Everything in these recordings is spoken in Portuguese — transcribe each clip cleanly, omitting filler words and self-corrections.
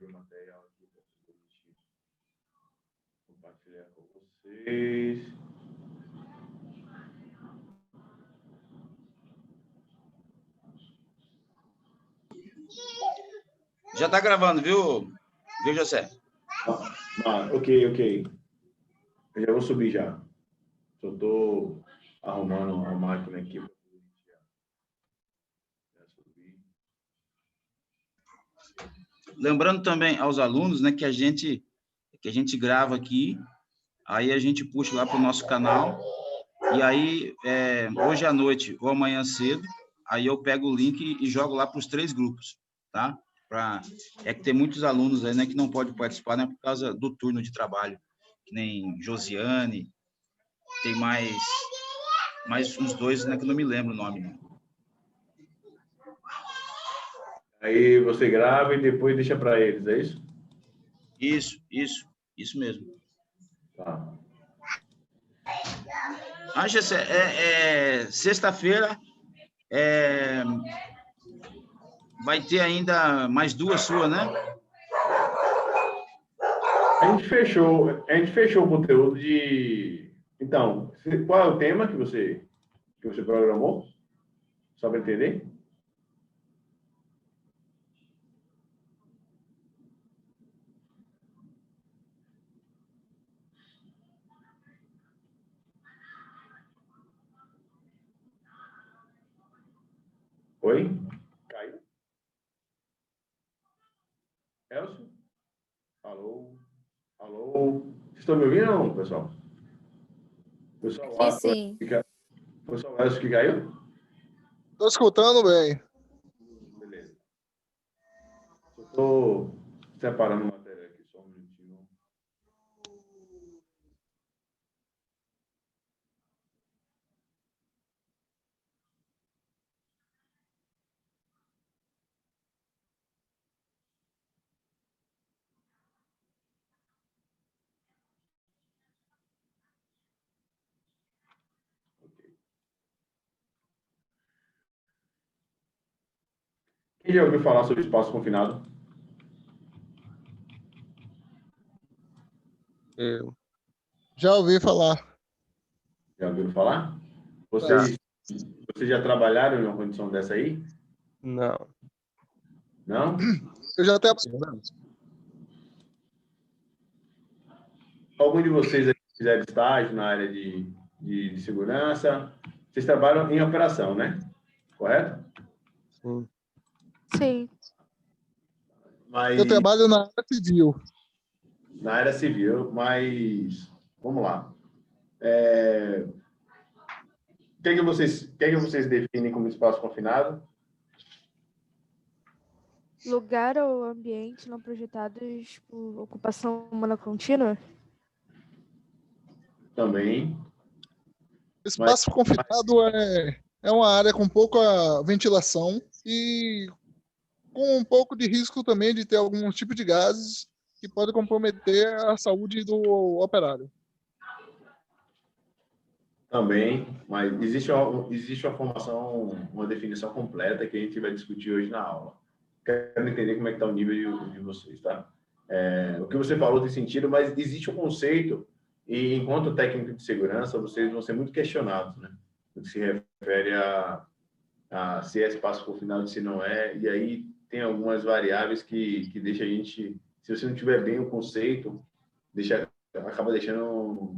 abrir o material aqui para compartilhar com vocês. Já está gravando, viu, José? Ok. Eu já vou subir já. Só estou arrumando a máquina aqui. Lembrando também aos alunos, né, que a gente grava aqui, aí a gente puxa lá para o nosso canal, e aí, hoje à noite ou amanhã cedo, aí eu pego o link e jogo lá para os 3 grupos, tá? É que tem muitos alunos aí, né, que não podem participar, né, por causa do turno de trabalho, que nem Josiane, tem mais uns 2, né, que eu não me lembro o nome, né? Aí você grava e depois deixa para eles, é isso? Isso mesmo. Tá. Gessé, sexta-feira vai ter ainda mais 2 suas, né? A gente fechou o conteúdo de... Então, qual é o tema que você programou? Só para entender? Oi? Caiu? Elcio? Alô? Vocês estão me ouvindo ou não, pessoal? Aqui sim. Pessoal, Elcio que caiu? Estou escutando bem. Beleza. Estou separando a matéria aqui, só um minutinho. Quem já ouviu falar sobre espaço confinado? Eu já ouvi falar. Já ouviram falar? Vocês já trabalharam em uma condição dessa aí? Não. Não? Eu já até... Algum de vocês aí fizeram estágio na área de segurança? Vocês trabalham em operação, né? Correto? Sim. Sim. Mas, Eu trabalho na área civil. na área civil, mas... Vamos lá. O que é que vocês definem como espaço confinado? Lugar ou ambiente não projetados por ocupação humana contínua? Também. Espaço confinado é uma área com pouca ventilação e com um pouco de risco também de ter algum tipo de gases que pode comprometer a saúde do operário. Também, mas existe uma formação, uma definição completa que a gente vai discutir hoje na aula. Quero entender como é que está o nível de vocês, tá? O que você falou tem sentido, mas existe um conceito e, enquanto técnico de segurança, vocês vão ser muito questionados, né? No que se refere a se é espaço confinado, se não é, e aí tem algumas variáveis que deixa a gente, se você não tiver bem o conceito, acaba deixando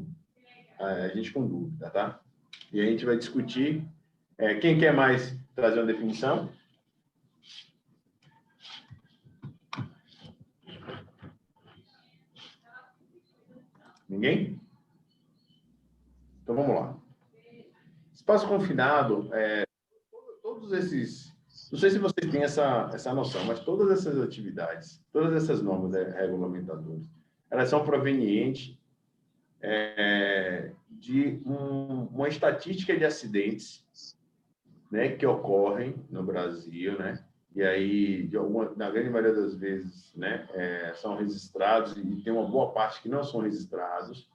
a gente com dúvida, tá? E a gente vai discutir. Quem quer mais trazer uma definição? Ninguém? Então vamos lá. Espaço confinado, todos esses... Não sei se vocês têm essa noção, mas todas essas atividades, todas essas normas regulamentadoras, elas são provenientes de uma estatística de acidentes, né, que ocorrem no Brasil, né? E aí, na grande maioria das vezes, né, são registrados e tem uma boa parte que não são registrados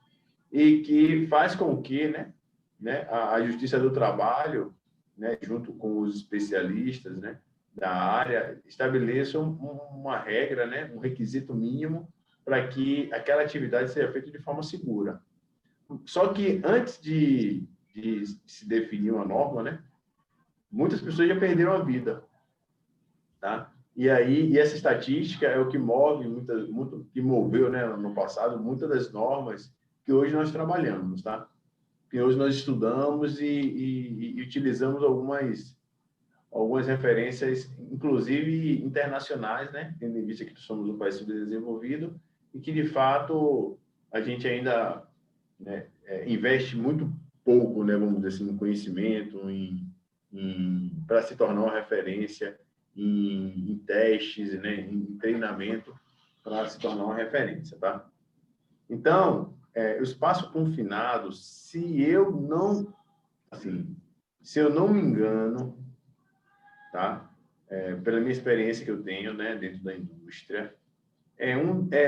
e que faz com que, né, a Justiça do Trabalho, né, junto com os especialistas, né, da área estabeleçam uma regra, né, um requisito mínimo para que aquela atividade seja feita de forma segura. Só que antes de se definir uma norma, né, muitas pessoas já perderam a vida, tá? E essa estatística é o que move que moveu, né, no passado, muitas das normas que hoje nós trabalhamos, tá? Que hoje nós estudamos e utilizamos algumas referências, inclusive internacionais, né? Tendo em vista que somos um país subdesenvolvido e que, de fato, a gente ainda, né, investe muito pouco, né, vamos dizer assim, em conhecimento, para se tornar uma referência em testes, né, em treinamento, para se tornar uma referência, tá? Então, o espaço confinado, se eu não me engano, tá? Pela minha experiência que eu tenho, né, dentro da indústria, é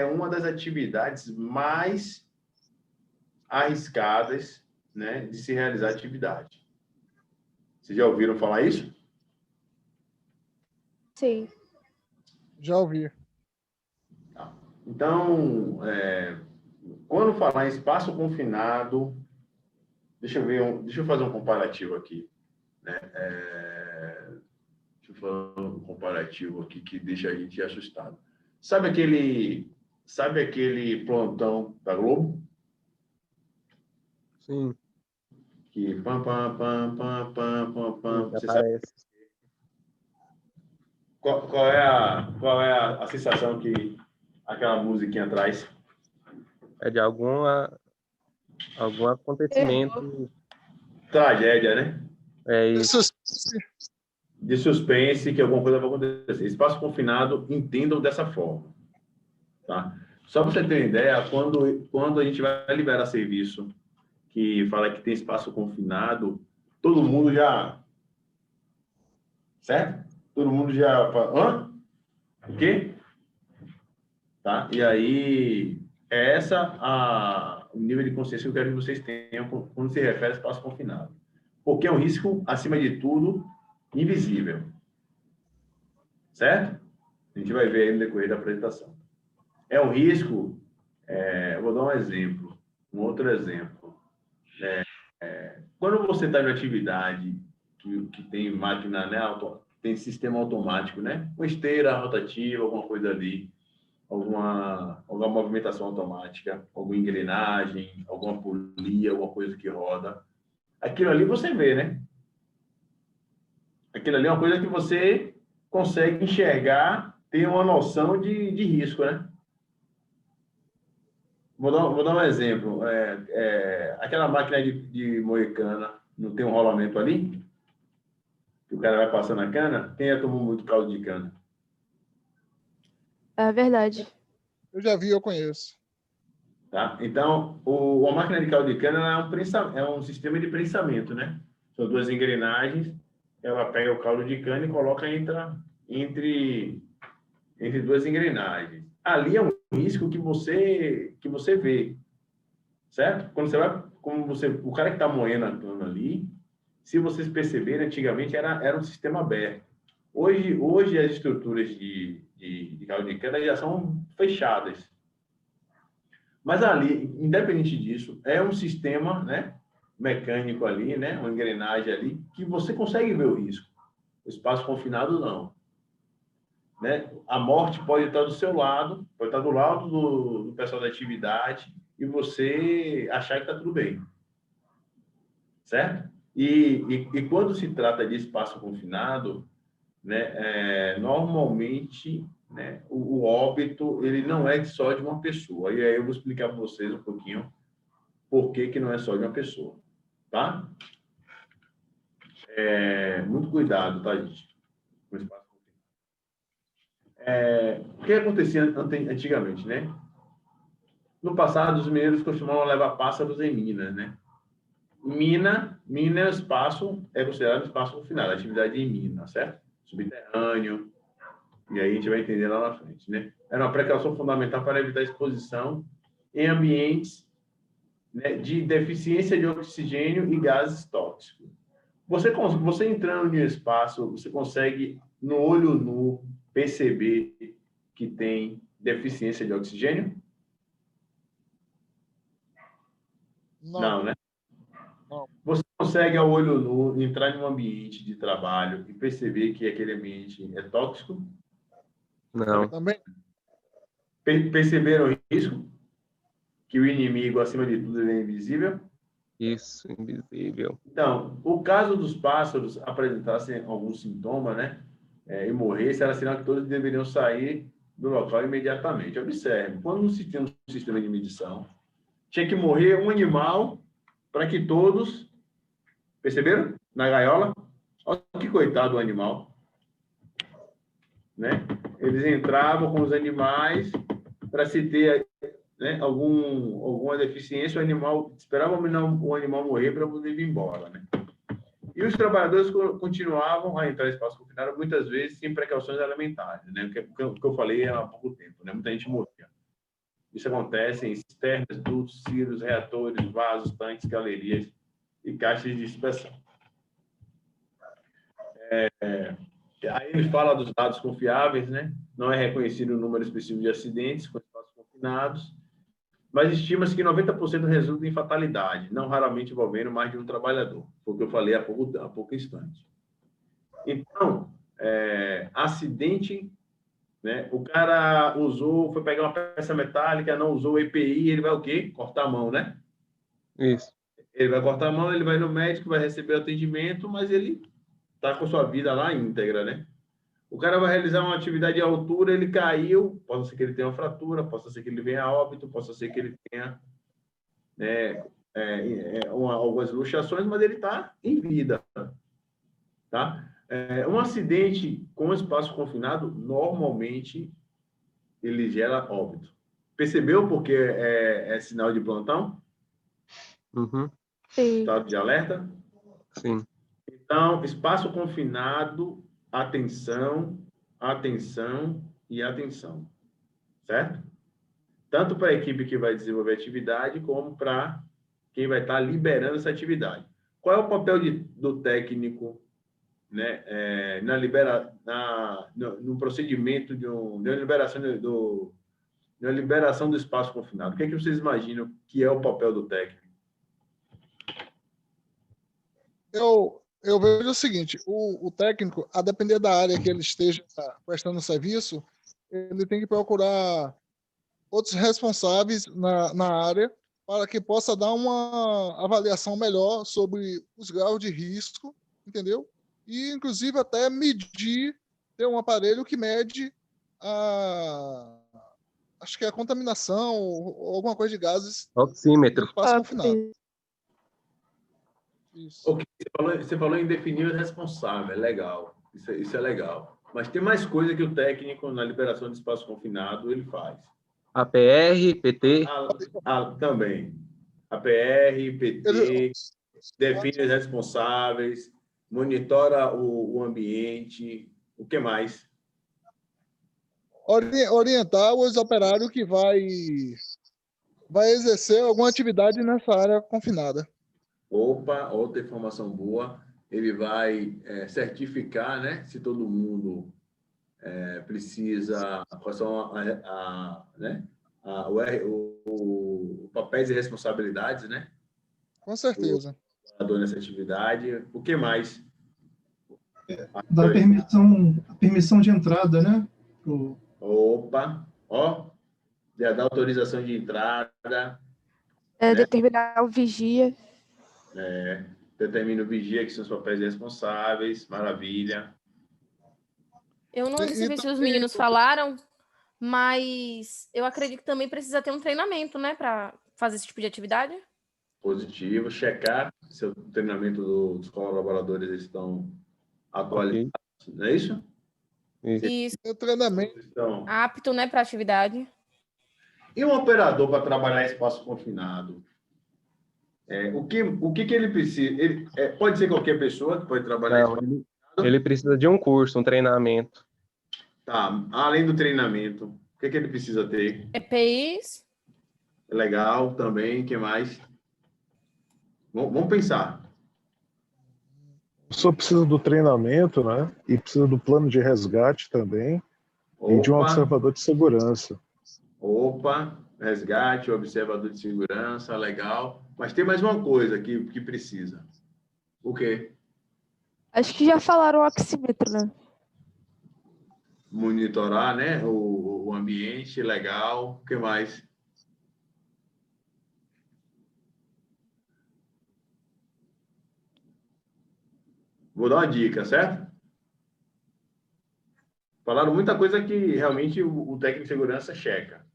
uma das atividades mais arriscadas, né, de se realizar atividade. Vocês já ouviram falar isso? Sim. Já ouvi. Então, quando falar em espaço confinado, deixa eu fazer um comparativo aqui, né? Deixa eu fazer um comparativo aqui que deixa a gente assustado. Sabe aquele plantão da Globo? Sim. Que pam, pam, pam, pam, pam, pam, pam. Você sabe Aparece. qual é a sensação que aquela musiquinha traz? É de algum acontecimento. Tragédia, né? É isso. De suspense, que alguma coisa vai acontecer. Espaço confinado, entendam dessa forma, tá? Só para você ter uma ideia, quando a gente vai liberar serviço que fala que tem espaço confinado, todo mundo já... Certo? Todo mundo já fala, hã? O quê? Tá? E aí, o nível de consciência que eu quero que vocês tenham quando se refere a espaço confinado. Porque é um risco, acima de tudo, invisível. Certo? A gente vai ver aí no decorrer da apresentação. É um risco, eu vou dar um outro exemplo. Quando você está em uma atividade que tem máquina, né, tem sistema automático, né? Uma esteira rotativa, alguma coisa ali, alguma movimentação automática, alguma engrenagem, alguma polia, alguma coisa que roda. Aquilo ali você vê, né? Aquilo ali é uma coisa que você consegue enxergar, ter uma noção de risco, né? Vou dar um exemplo. Aquela máquina de moer cana, não tem um rolamento ali? Que o cara vai passando a cana? Quem já tomou muito caldo de cana? É verdade. Eu já vi, eu conheço. Tá? Então, a máquina de caldo de cana é um sistema de prensamento, né? São duas engrenagens, ela pega o caldo de cana e coloca entre duas engrenagens. Ali é um risco que você vê, certo? Quando você vai, o cara que está moendo a cana ali, se vocês perceberem, antigamente era um sistema aberto. Hoje as estruturas de caldo de cana já são fechadas. Mas ali, independente disso, é um sistema, né, mecânico ali, né, uma engrenagem ali, que você consegue ver o risco. O espaço confinado, não. Né? A morte pode estar do seu lado, pode estar do lado do pessoal da atividade e você achar que está tudo bem. Certo? E quando se trata de espaço confinado, né, normalmente, né, o óbito ele não é só de uma pessoa. E aí eu vou explicar para vocês um pouquinho por que não é só de uma pessoa. Tá? Muito cuidado, tá, gente? Com o espaço confinado. O que acontecia antigamente, né? No passado, os mineiros costumavam levar pássaros em minas, né? Mina é espaço, é considerado espaço confinado, atividade em mina, certo? Subterrâneo, e aí a gente vai entender lá na frente, né? Era uma precaução fundamental para evitar a exposição em ambientes, né, de deficiência de oxigênio e gases tóxicos. Você entrando em um espaço, você consegue no olho nu, perceber que tem deficiência de oxigênio? Não, né? Não. Você consegue, ao olho nu, entrar em um ambiente de trabalho e perceber que aquele ambiente é tóxico? Não. Também Perceberam o risco? Que o inimigo, acima de tudo, ele é invisível? Isso, invisível. Então, o caso dos pássaros apresentassem algum sintoma, né? E morresse, era sinal que todos deveriam sair do local imediatamente. Observe, quando não se tem um sistema de medição, tinha que morrer um animal para que todos, perceberam? Na gaiola, olha que coitado do animal, né? Eles entravam com os animais para se ter, né, alguma deficiência, o animal esperava o animal morrer para poder ir embora, né? E os trabalhadores continuavam a entrar em espaço confinado, muitas vezes sem precauções elementares, né? O que eu falei há pouco tempo, né? Muita gente morria. Isso acontece em cisternas, dutos, silos, reatores, vasos, tanques, galerias e caixas de dispersão. Aí ele fala dos dados confiáveis, né? Não é reconhecido o número específico de acidentes com espaços confinados, mas estima-se que 90% resulta em fatalidade, não raramente envolvendo mais de um trabalhador, foi o que eu falei há pouco instante. Então, acidente, né? O cara foi pegar uma peça metálica, não usou o EPI, ele vai o quê? Cortar a mão, né? Isso. Ele vai cortar a mão, ele vai no médico, vai receber atendimento, mas ele está com sua vida lá íntegra, né? O cara vai realizar uma atividade de altura, ele caiu, possa ser que ele tenha uma fratura, possa ser que ele venha a óbito, possa ser que ele tenha, né, algumas luxações, mas ele está em vida, tá? Um acidente com espaço confinado, normalmente, ele gera óbito. Percebeu porque é sinal de plantão? Uhum. Sim. Estado de alerta? Sim. Então, espaço confinado, atenção, atenção e atenção. Certo? Tanto para a equipe que vai desenvolver a atividade, como para quem vai estar liberando essa atividade. Qual é o papel do técnico, né, no procedimento de uma liberação do espaço confinado? O que é que vocês imaginam que é o papel do técnico? eu vejo o seguinte, o técnico, a depender da área que ele esteja prestando serviço, ele tem que procurar outros responsáveis na área para que possa dar uma avaliação melhor sobre os graus de risco, entendeu? E, inclusive, até ter um aparelho que mede acho que é a contaminação ou alguma coisa de gases Oxímetro. no espaço confinado. Isso. Okay. Você falou em definir o responsável, é legal, isso é legal. Mas tem mais coisa que o técnico, na liberação de espaço confinado, ele faz. APR, PT. Também. APR, PT, define os responsáveis, monitora o ambiente, o que mais? Orientar os operários que vai exercer alguma atividade nessa área confinada. Opa, outra informação boa. Ele vai certificar, né, se todo mundo precisa, quais são né, o papéis e responsabilidades, né? Com certeza. Nessa atividade. O que mais? Da permissão de entrada, né? Opa, ó, já dá autorização de entrada. Né? Determinar o vigia. Determina o vigia, que são os papéis responsáveis. Maravilha. Eu não recebi se os meninos falaram, mas eu acredito que também precisa ter um treinamento, né, para fazer esse tipo de atividade. Positivo. Checar se o treinamento dos colaboradores estão atualizados, okay. Não é isso? Isso. O treinamento. Estão apto, né, para a atividade. E um operador para trabalhar em espaço confinado? O que ele precisa? Pode ser qualquer pessoa que pode trabalhar em espaço confinado? Ele precisa de um curso, um treinamento. Tá. Além do treinamento, o que ele precisa ter? EPIs. Legal também. O que mais? Vamos pensar. professor precisa do treinamento, né? E precisa do plano de resgate também, e de um Opa, observador de segurança. opa, resgate, observador de segurança, legal. Mas tem mais uma coisa que precisa. O quê? Acho que já falaram o oxímetro, né? Monitorar, né? O ambiente, legal. O que mais? Vou dar uma dica, certo? Falaram muita coisa que realmente o técnico de segurança checa.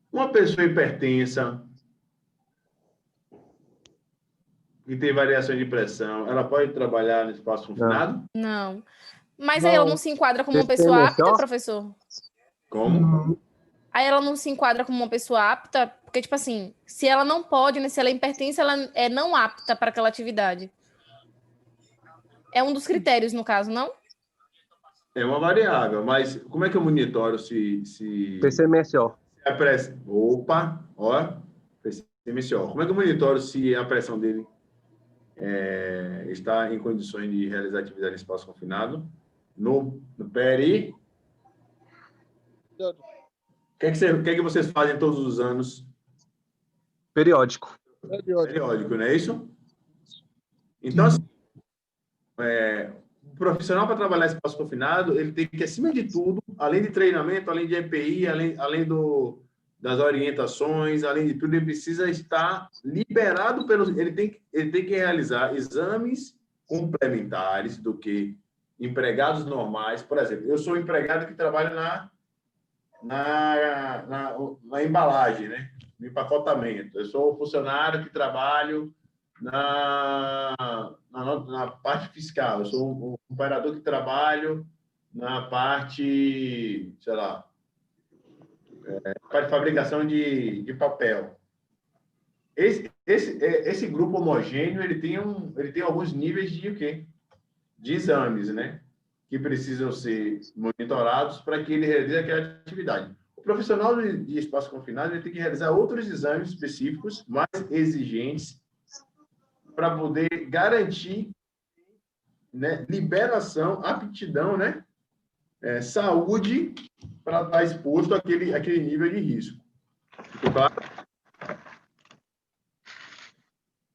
Uma pessoa hipertensa, que tem variação de pressão, ela pode trabalhar no espaço confinado? Não. Mas aí ela não se enquadra como uma pessoa apta, professor? Como? Não. Aí ela não se enquadra como uma pessoa apta, porque, tipo assim, se ela não pode, né, se ela é hipertensa, ela é não apta para aquela atividade. É um dos critérios, no caso, não? É uma variável, mas como é que eu monitoro se PCMSO. a pressão... Opa, ó, PCMSO. Como é que eu monitoro se a pressão dele está em condições de realizar atividade em espaço confinado? No PRI? O que é que vocês fazem todos os anos? Periódico. Periódico, não é isso? Então, assim, o profissional para trabalhar em espaço confinado, ele tem que, acima de tudo, além de treinamento, além de EPI, além das orientações, além de tudo, ele precisa estar liberado pelos... Ele tem que realizar exames complementares do que empregados normais. Por exemplo, eu sou um empregado que trabalha na embalagem, né? No empacotamento. Eu sou funcionário que trabalho na parte fiscal. Eu sou um operador que trabalho na parte, sei lá, parte de fabricação de papel. Esse grupo homogêneo, ele tem alguns níveis de o quê? De exames, né? Que precisam ser monitorados para que ele realize aquela atividade. O profissional de espaço confinado, ele tem que realizar outros exames específicos, mais exigentes, para poder garantir, né, liberação, aptidão, né, saúde para estar exposto àquele nível de risco. Ficou claro?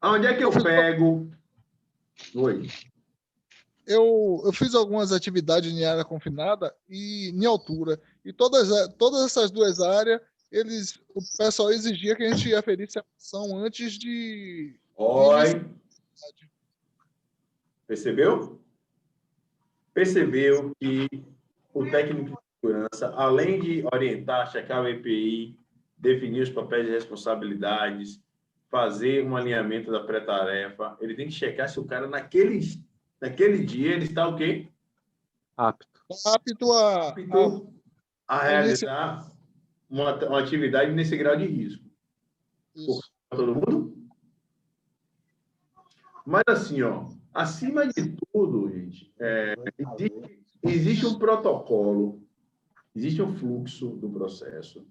Aonde é que eu pego? Oi. Eu fiz algumas atividades em área confinada e em altura. E todas essas duas áreas, o pessoal exigia que a gente aferisse a pressão antes de iniciar. Oi. Percebeu? Percebeu que o técnico de segurança, além de orientar, checar o EPI, definir os papéis de responsabilidades, fazer um alinhamento da pré-tarefa, ele tem que checar se o cara, naquele dia, ele está o quê? Apto. Apto a realizar uma atividade nesse grau de risco. Para todo mundo? Mas assim, ó, acima de tudo, gente, existe um protocolo, existe um fluxo do processo,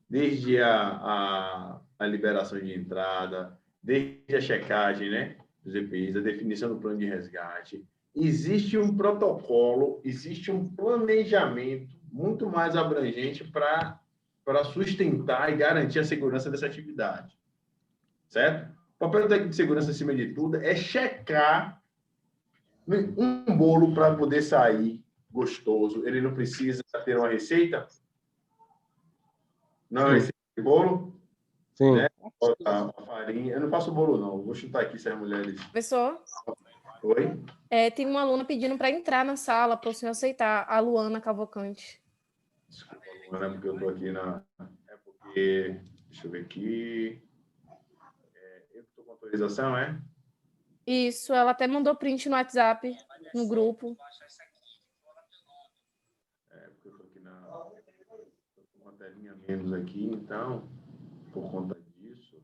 desde a liberação de entrada, desde a checagem, né, dos EPIs, a definição do plano de resgate. Existe um protocolo, existe um planejamento muito mais abrangente para sustentar e garantir a segurança dessa atividade. Certo? O papel do técnico de segurança, acima de tudo, é checar um bolo para poder sair gostoso. Ele não precisa ter uma receita? Não é uma receita de bolo? Sim. Né? A farinha. Eu não faço bolo, não. Vou chutar aqui se as mulheres... Professor? Oi? Tem uma aluna pedindo para entrar na sala, para o senhor aceitar, a Luana Cavalcante. Desculpa, Luana, porque eu estou aqui na... É porque... Deixa eu ver aqui... Eu estou com autorização, é? Isso, ela até mandou print no WhatsApp, no grupo. Porque eu estou aqui tô com uma telinha menos aqui, então, por conta disso,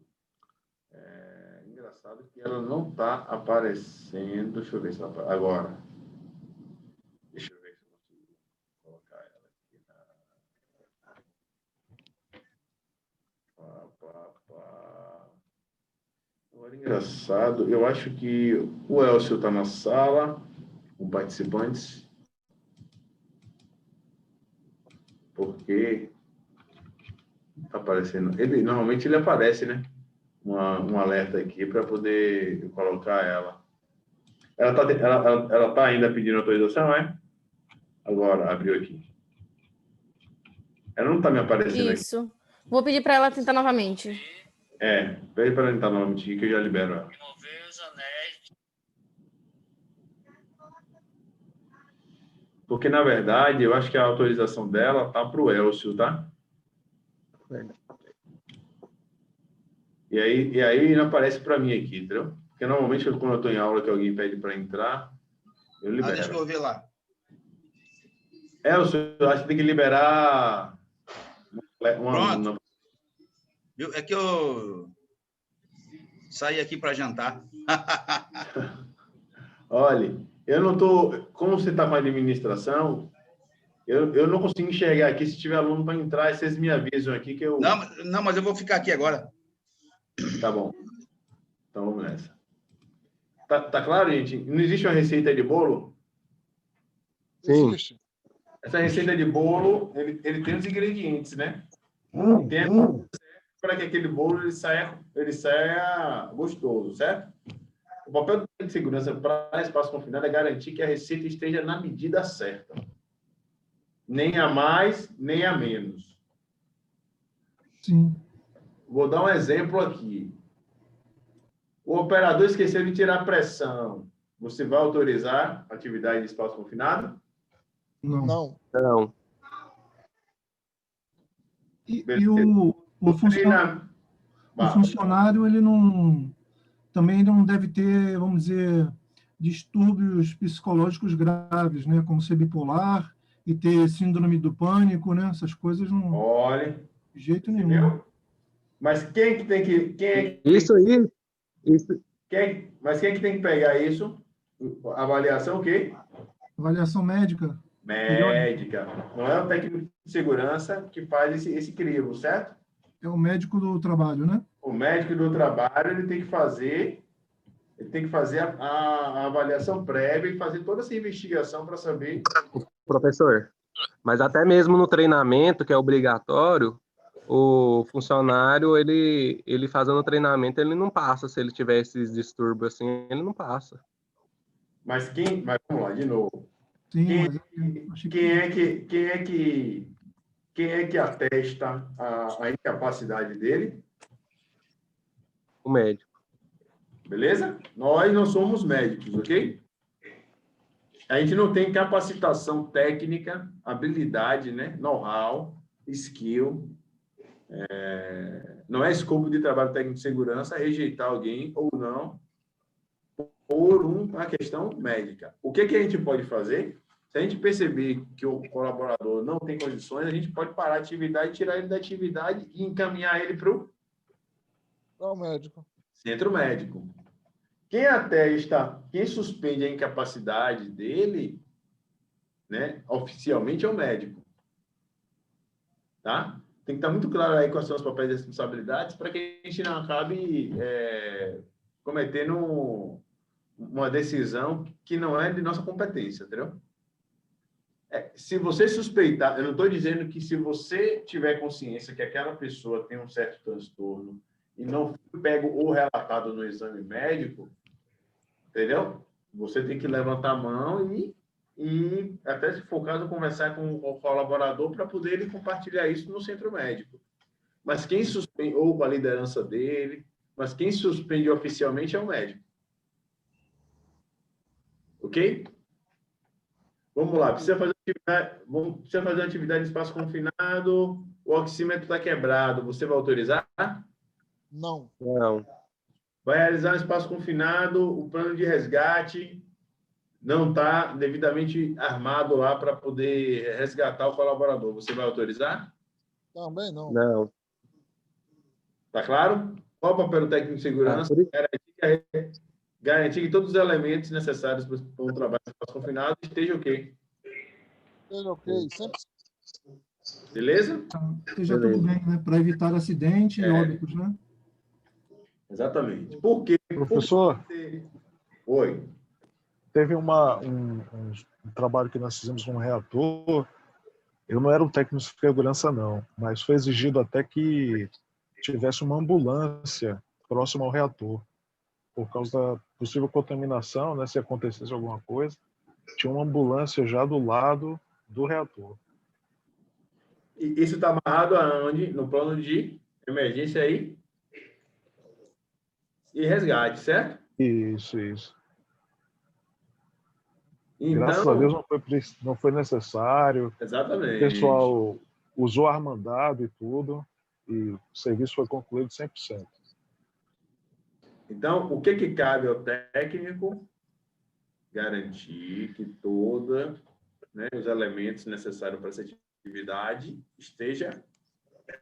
engraçado que ela não está aparecendo. Deixa eu ver se ela... Agora. Deixa eu ver se eu consigo colocar ela aqui Olha, engraçado, eu acho que o Elcio está na sala com participantes, porque está aparecendo. Normalmente ele aparece, né? Um alerta aqui para poder colocar ela. Ela tá ainda pedindo autorização, é? Agora, abriu aqui. Ela não está me aparecendo aqui. Isso. Vou pedir para ela tentar novamente. Pede para ela entrar novamente aqui que eu já libero ela. Porque, na verdade, eu acho que a autorização dela tá para o Elcio, tá? E aí não aparece para mim aqui, entendeu? Porque normalmente quando eu estou em aula que alguém pede para entrar, eu libero. Deixa eu ver lá. Elcio, eu acho que tem que liberar Pronto. É que eu saí aqui para jantar. Olha, eu não tô. Como você está com a administração, eu não consigo enxergar aqui se tiver aluno para entrar, vocês me avisam aqui que eu. Não, mas eu vou ficar aqui agora. Tá bom. Então vamos nessa. Tá claro, gente? Não existe uma receita de bolo? Sim. Essa receita de bolo, ele tem os ingredientes, né? Tem para que aquele bolo ele saia gostoso, certo? O papel do técnico de segurança para espaço confinado é garantir que a receita esteja na medida certa. Nem a mais, nem a menos. Sim. Vou dar um exemplo aqui. O operador esqueceu de tirar a pressão. Você vai autorizar a atividade de espaço confinado? Não. Não. E o funcionário, ele não... Também não deve ter, vamos dizer, distúrbios psicológicos graves, né? Como ser bipolar e ter síndrome do pânico, né? Essas coisas não... Olha. De jeito nenhum. Entendeu? Mas quem que tem que... Isso aí... Mas quem que tem que pegar isso? Avaliação o quê? Avaliação médica. Médica. Não é o técnico de segurança que faz esse crivo, certo? É o médico do trabalho, né? O médico do trabalho ele tem que fazer a avaliação prévia e fazer toda essa investigação para saber. Professor, mas até mesmo no treinamento, que é obrigatório, o funcionário, ele fazendo o treinamento, ele não passa. Se ele tiver esses distúrbios assim, ele não passa. Mas vamos lá, de novo. Sim, Quem é que atesta a incapacidade dele? O médico. Beleza? Nós não somos médicos, ok? A gente não tem capacitação técnica, habilidade, né? Know-how, skill. Não é escopo de trabalho técnico de segurança rejeitar alguém ou não por uma questão médica. O que a gente pode fazer? Se a gente perceber que o colaborador não tem condições, a gente pode parar a atividade, tirar ele da atividade e encaminhar ele para o médico. Centro médico. Quem suspende a incapacidade dele, né, oficialmente é o médico. Tá? Tem que estar muito claro aí quais são os papéis e responsabilidades para que a gente não acabe cometendo uma decisão que não é de nossa competência, entendeu? Se você suspeitar, eu não estou dizendo que se você tiver consciência que aquela pessoa tem um certo transtorno e não foi pego ou relatado no exame médico, entendeu? Você tem que levantar a mão e até se for o caso, conversar com o colaborador para poder ele compartilhar isso no centro médico. Mas quem suspende, ou com a liderança dele, mas quem suspende oficialmente é o médico. Ok? Vamos lá, precisa fazer uma atividade em espaço confinado, o oxímetro está quebrado, você vai autorizar? Não. Vai realizar um espaço confinado, o plano de resgate não está devidamente armado lá para poder resgatar o colaborador. Você vai autorizar? Também não. Não. Tá claro? Qual o papel do técnico de segurança? Garantir que todos os elementos necessários para um trabalho em espaço confinado estejam ok. Esteja ok, sempre. Beleza? Esteja tudo bem, né? Para evitar acidente e óbitos, né? Exatamente. Por quê? Professor, Oi. teve um trabalho que nós fizemos num reator. Eu não era um técnico de segurança, não, mas foi exigido até que tivesse uma ambulância próxima ao reator, por causa da possível contaminação, né, se acontecesse alguma coisa. Tinha uma ambulância já do lado do reator. E isso está amarrado aonde? No plano de emergência aí e resgate, certo? Isso. Então, Graças a Deus não foi necessário. exatamente. O pessoal usou armandado e tudo, e o serviço foi concluído 100%. Então, o que cabe ao técnico? Garantir que todos, né, os elementos necessários para essa atividade estejam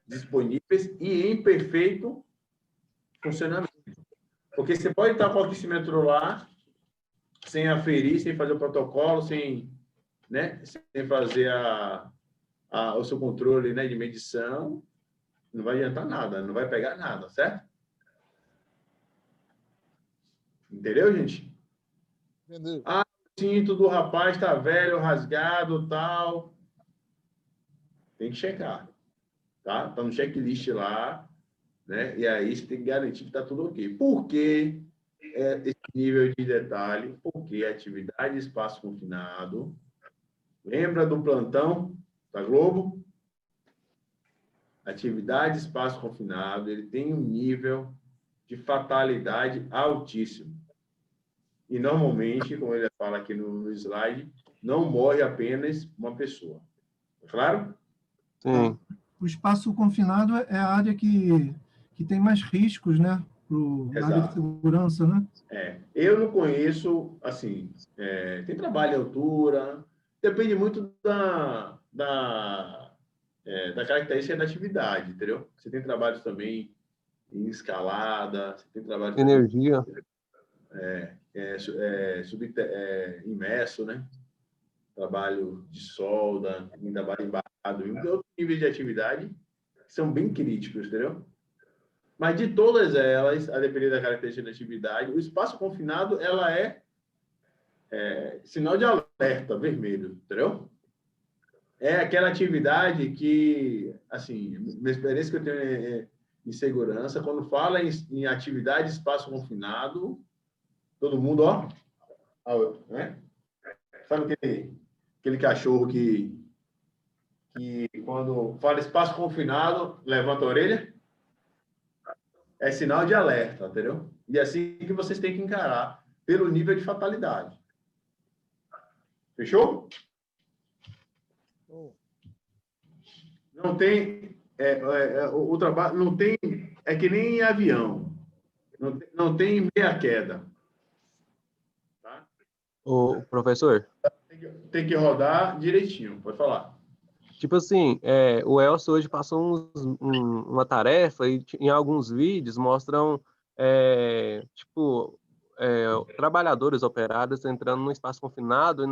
disponíveis e em perfeito funcionamento. Porque você pode estar com o aquecimento lá, sem aferir, sem fazer o protocolo, sem fazer o seu controle, né, de medição, não vai adiantar nada, não vai pegar nada, certo? Entendeu, gente? Entendeu? Ah, o cinto do rapaz está velho, rasgado, tal. Tem que checar, tá? Tá no checklist lá, né? E aí você tem que garantir que está tudo ok. Por que esse nível de detalhe? Porque atividade de espaço confinado. Lembra do plantão da Globo? Atividade de espaço confinado, ele tem um nível de fatalidade altíssimo. E, normalmente, como ele fala aqui no slide, não morre apenas uma pessoa. Claro? Sim. O espaço confinado é a área que tem mais riscos, né? Na área de segurança, né? Eu não conheço, assim, tem trabalho em altura, depende muito da característica da atividade, entendeu? Você tem trabalhos também em escalada, você tem trabalho Energia. imerso, né? Trabalho de solda, trabalho embarcado, e outros níveis de atividade que são bem críticos, entendeu? Mas de todas elas, a depender da característica da atividade, o espaço confinado, ela é sinal de alerta vermelho, entendeu? É aquela atividade que, assim, minha experiência que eu tenho em segurança, quando fala em atividade de espaço confinado, todo mundo, né? Sabe aquele cachorro que quando fala espaço confinado, levanta a orelha? É sinal de alerta, entendeu? E é assim que vocês têm que encarar pelo nível de fatalidade. Fechou? Não tem o trabalho não tem, é que nem avião, não tem meia queda, tá? O professor, Tem que rodar direitinho, pode falar. tipo assim, o Elcio hoje passou uma tarefa e em alguns vídeos mostram, trabalhadores operários entrando no espaço confinado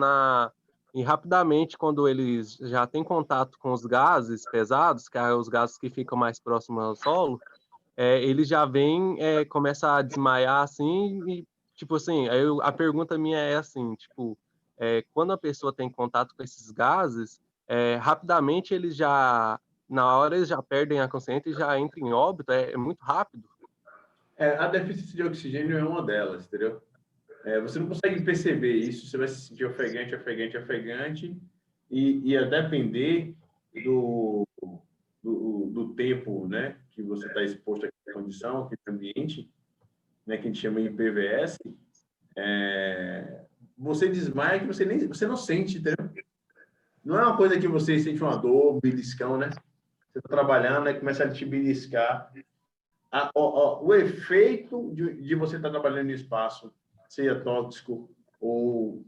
e rapidamente, quando eles já têm contato com os gases pesados, que são os gases que ficam mais próximos ao solo, eles já vêm, começa a desmaiar assim, e tipo assim, a pergunta minha é assim, tipo, quando a pessoa tem contato com esses gases, rapidamente eles já, na hora eles já perdem a consciência e já entram em óbito, é muito rápido. A deficiência de oxigênio é uma delas, entendeu? Você não consegue perceber isso, você vai se sentir ofegante, e a depender do tempo, né, que você está exposto àquela condição, àquele ambiente, né, que a gente chama de PVS, você desmaia que você não sente, entendeu? Não é uma coisa que você sente uma dor, um beliscão, né? Você está trabalhando, aí começa a te beliscar. O efeito de você estar trabalhando no espaço, seja tóxico ou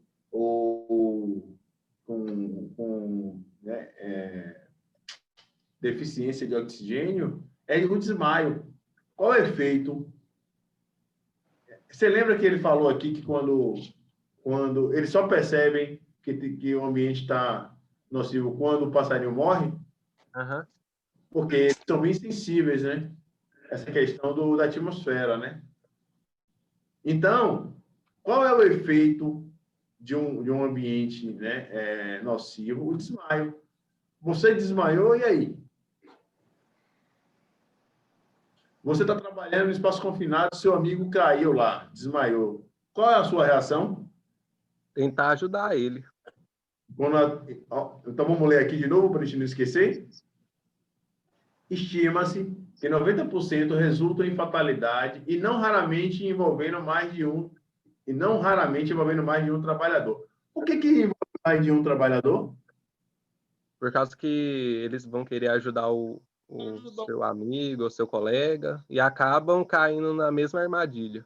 com deficiência de oxigênio, é o desmaio. Qual é o efeito? Você lembra que ele falou aqui que quando eles só percebem que o ambiente está nocivo quando o passarinho morre? Uhum. Porque eles são bem sensíveis, né? essa questão da atmosfera, né? Então, qual é o efeito de um ambiente, né, nocivo? O desmaio. Você desmaiou, e aí? Você está trabalhando no espaço confinado, seu amigo caiu lá, desmaiou. Qual é a sua reação? Tentar ajudar ele. Então, vamos ler aqui de novo, para a gente não esquecer. Estima-se que 90% resultam em fatalidade e não raramente envolvendo mais de um trabalhador. Por que envolve mais de um trabalhador? Por causa que eles vão querer ajudar o seu amigo, o seu colega, e acabam caindo na mesma armadilha.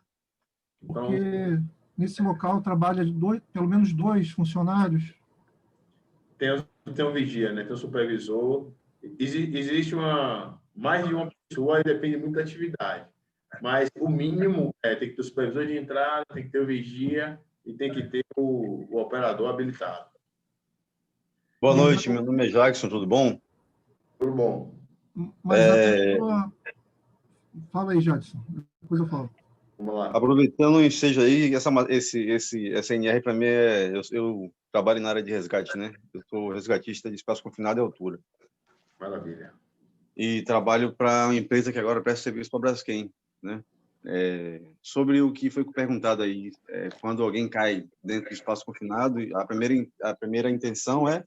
Porque nesse local trabalha pelo menos 2 funcionários. Tem um vigia, né? Tem um supervisor. Existe mais de uma pessoa e depende muito da atividade. Mas o mínimo tem que ter o supervisor de entrada, tem que ter o vigia e tem que ter o operador habilitado. Boa noite, meu nome é Jackson, tudo bom? Tudo bom. Mas a pessoa... Fala aí, Jackson, depois eu falo. Vamos lá. Aproveitando o ensejo aí, essa NR para mim eu trabalho na área de resgate, né? Eu sou resgatista de espaço confinado e altura. Maravilha. E trabalho para uma empresa que agora presta serviço para a Braskem, né? Sobre o que foi perguntado aí, quando alguém cai dentro do espaço confinado, a primeira intenção é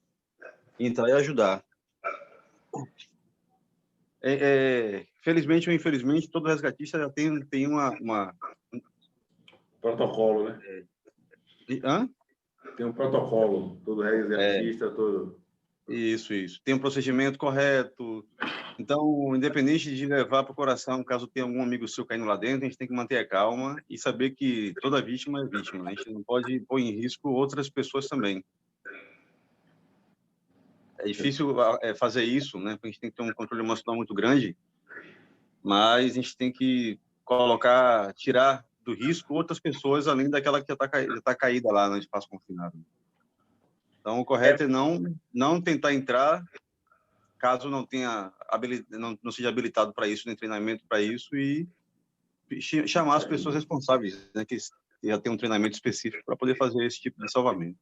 entrar e ajudar. Felizmente ou infelizmente, todo resgatista já tem uma... Protocolo, né? Hã? Tem um protocolo, todo resgatista, todo... Isso. Tem um procedimento correto. Então, independente de levar para o coração, caso tenha algum amigo seu caindo lá dentro, a gente tem que manter a calma e saber que toda vítima é vítima, né? A gente não pode pôr em risco outras pessoas também. É difícil fazer isso, né? Porque a gente tem que ter um controle emocional muito grande, mas a gente tem que tirar do risco outras pessoas, além daquela que já está caída lá no espaço confinado. Então, o correto é não tentar entrar, caso não tenha não seja habilitado para isso, nem treinamento para isso, e chamar as pessoas responsáveis, né, que já tem um treinamento específico para poder fazer esse tipo de salvamento.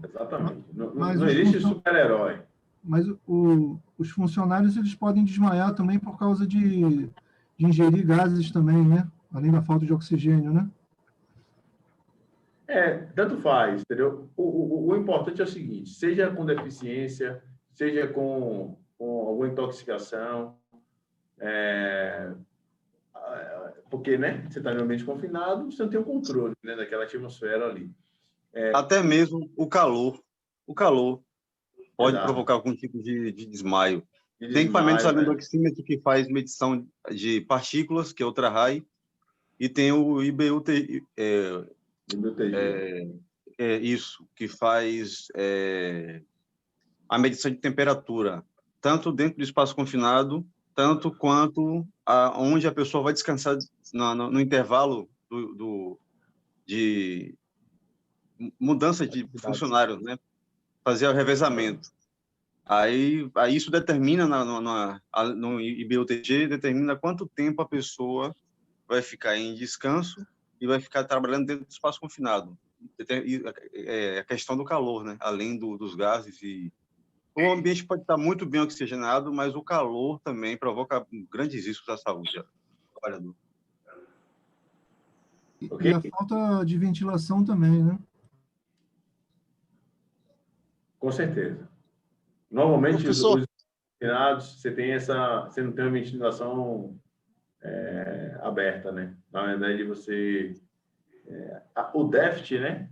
Exatamente. Não existe super-herói. Mas os funcionários eles podem desmaiar também por causa de ingerir gases também, né? Além da falta de oxigênio, né? Tanto faz, entendeu? O importante é o seguinte, seja com deficiência, seja com alguma intoxicação, porque, né, você está em um ambiente confinado, você não tem o controle, né, daquela atmosfera ali. Até mesmo o calor pode Exato. provocar algum tipo de desmaio. Tem equipamentos além do oxímetro que faz medição de partículas, que é o TRAHAI, e tem o IBUTG, isso, que faz a medição de temperatura, tanto dentro do espaço confinado, tanto quanto onde a pessoa vai descansar no intervalo de mudança de funcionário, né? Fazer o revezamento. Aí isso determina no IBUTG, determina quanto tempo a pessoa vai ficar em descanso e vai ficar trabalhando dentro do espaço confinado. A questão do calor, né? Além dos gases o ambiente pode estar muito bem oxigenado, mas o calor também provoca grandes riscos à saúde do trabalhador. E a falta de ventilação também, né? Com certeza. Normalmente, os confinados, você não tem uma ventilação aberta, né? Na verdade, o déficit, né?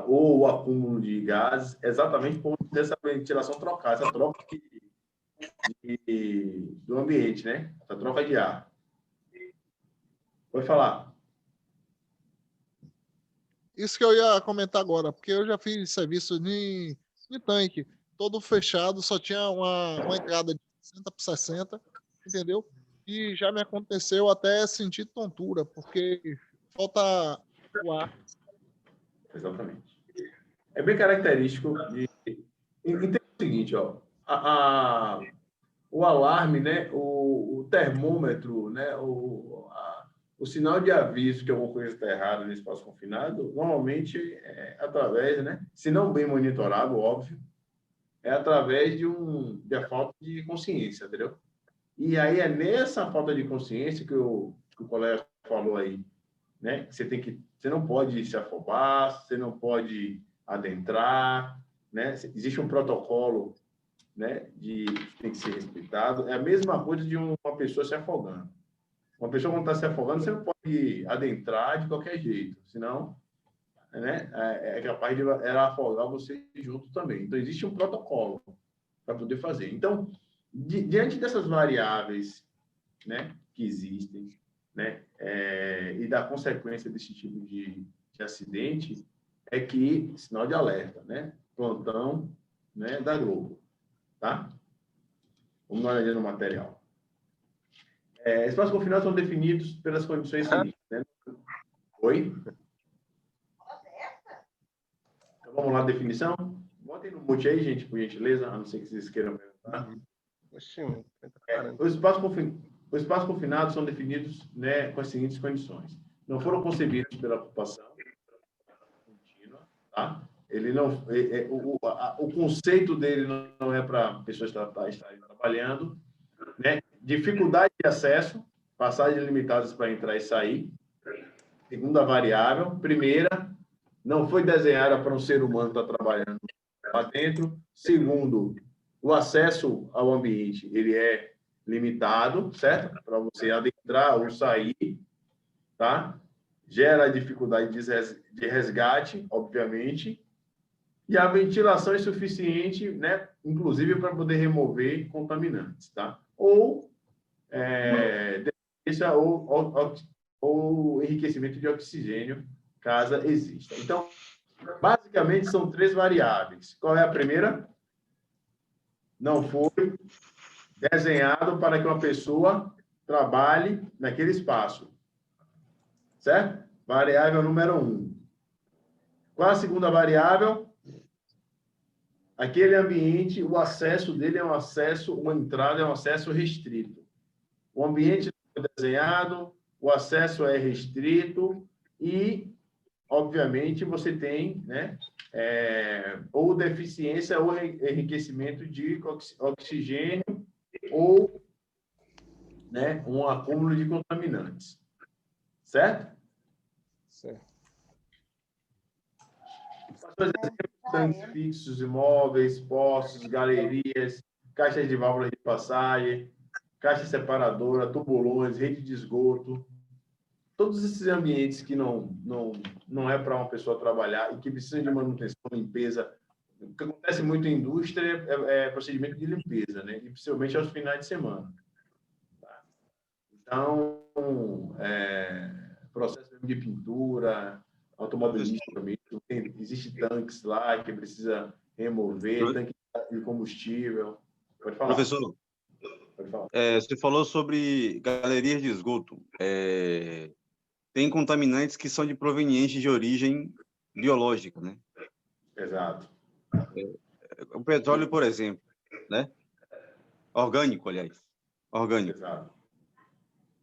Ou o acúmulo de gases, exatamente por ter essa ventilação trocada, essa troca do ambiente, né? Essa troca de ar. Pode falar. Isso que eu ia comentar agora, porque eu já fiz serviço de tanque, todo fechado, só tinha uma entrada de 60 por 60, entendeu? E já me aconteceu até sentir tontura, porque falta o ar. Exatamente. É bem característico entenda o seguinte, ó. o alarme, né, o termômetro, né, o sinal de aviso que alguma coisa está errada no espaço confinado, normalmente é através, né, se não bem monitorado, óbvio, é através de a falta de consciência, entendeu? E aí é nessa falta de consciência que o colega falou aí, né? Você não pode se afobar, você não pode adentrar, né? Existe um protocolo, né? Que tem que ser respeitado. É a mesma coisa de uma pessoa se afogando. Uma pessoa quando está se afogando, você não pode adentrar de qualquer jeito, senão, né? É capaz de ela afogar você junto também. Então existe um protocolo para poder fazer. Então, diante dessas variáveis, né, que existem, né, e da consequência desse tipo de acidente, é que sinal de alerta, né, plantão, né, da Globo, tá? Vamos dar uma olhadinha no material. Espaços confinados são definidos pelas condições seguintes, né? Oi? Então, vamos lá, definição? Botem no mute aí, gente, por gentileza, a não ser que vocês queiram perguntar. Os espaços confinados são definidos, né, com as seguintes condições. Não foram concebidos pela ocupação contínua, tá? Ele não, o conceito dele não é para pessoas estarem trabalhando, né? Dificuldade de acesso, passagens limitadas para entrar e sair. Segunda variável. Primeira, não foi desenhada para um ser humano estar trabalhando lá dentro. Segundo, o acesso ao ambiente, ele é limitado, certo? Para você adentrar ou sair, tá? Gera dificuldade de resgate, obviamente, e a ventilação é suficiente, né? Inclusive para poder remover contaminantes, tá? Ou ou enriquecimento de oxigênio, caso exista. Então, basicamente, são 3 variáveis. Qual é a primeira? Não foi desenhado para que uma pessoa trabalhe naquele espaço. Certo? Variável número 1. Qual a segunda variável? Aquele ambiente, o acesso dele é um acesso, uma entrada é um acesso restrito. O ambiente não é desenhado, o acesso é restrito e, obviamente, você tem, né, ou deficiência ou enriquecimento de oxigênio ou, né, um acúmulo de contaminantes. Certo? Certo. Tanques fixos, imóveis, postos, galerias, caixas de válvulas de passagem, caixa separadora, tubulões, rede de esgoto. Todos esses ambientes que não é para uma pessoa trabalhar e que precisam de manutenção, limpeza. O que acontece muito em indústria é procedimento de limpeza, né? E principalmente aos finais de semana. Tá? Então, processo de pintura, automobilística também. Existem tanques lá que precisa remover, tanque de combustível. Pode falar. Professor, Pode falar. Você falou sobre galerias de esgoto. Tem contaminantes que são de provenientes de origem biológica, né? Exato. O petróleo, por exemplo, né? Orgânico, aliás. Orgânico. Exato.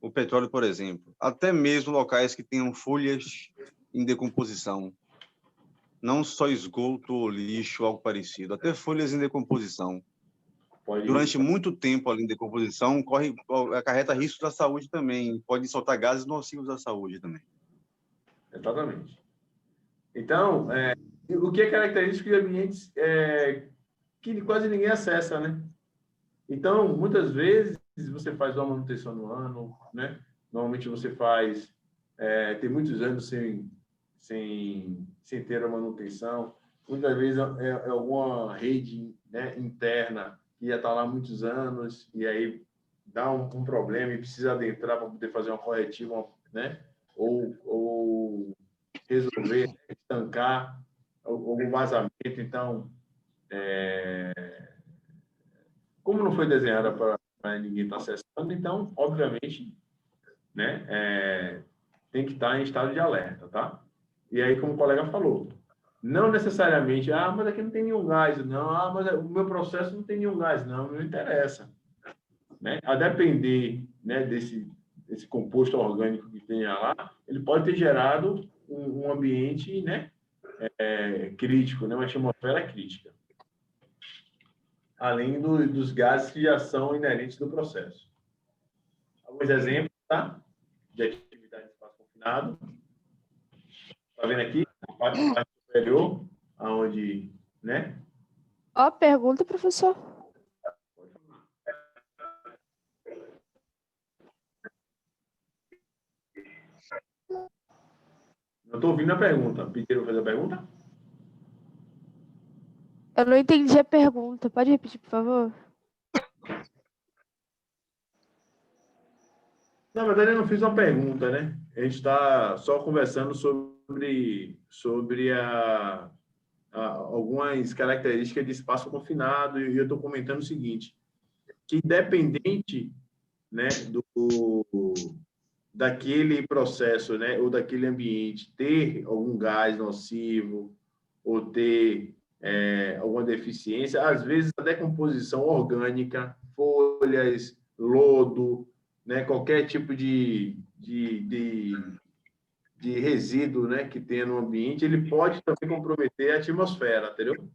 O petróleo, por exemplo. Até mesmo locais que tenham folhas em decomposição. Não só esgoto ou lixo, algo parecido. Até folhas em decomposição. Durante muito tempo ali em decomposição, acarreta risco da saúde também. Pode soltar gases nocivos da saúde também. Exatamente. Então, o que é característico de ambientes que quase ninguém acessa, né? Então, muitas vezes, você faz uma manutenção no ano, né? Normalmente você faz... tem muitos anos sem ter a manutenção. Muitas vezes é alguma rede, né, interna que ia estar lá há muitos anos e aí dá um problema e precisa adentrar para poder fazer uma corretiva, né? Ou resolver, estancar algum vazamento. Então, como não foi desenhada para ninguém estar acessando, então, obviamente, né, tem que estar em estado de alerta, tá? E aí, como o colega falou, não necessariamente, mas aqui não tem nenhum gás, não, mas o meu processo não tem nenhum gás, não interessa. né? A depender, né, desse composto orgânico que tenha lá, ele pode ter gerado um ambiente, né, crítico, né, uma atmosfera crítica. Além dos gases que já são inerentes do processo. Alguns exemplos, tá? De atividade de espaço confinado. Está vendo aqui? A parte superior, aonde, né? Ó, pergunta, professor. Não estou ouvindo a pergunta. Pediram fazer a pergunta? Eu não entendi a pergunta. Pode repetir, por favor? Na verdade, eu não fiz uma pergunta, né? A gente está só conversando sobre algumas características de espaço confinado, e eu estou comentando o seguinte, que independente, né, daquele processo, né, ou daquele ambiente ter algum gás nocivo ou ter alguma deficiência, às vezes a decomposição orgânica, folhas, lodo, né, qualquer tipo de resíduo, né, que tenha no ambiente, ele pode também comprometer a atmosfera, entendeu?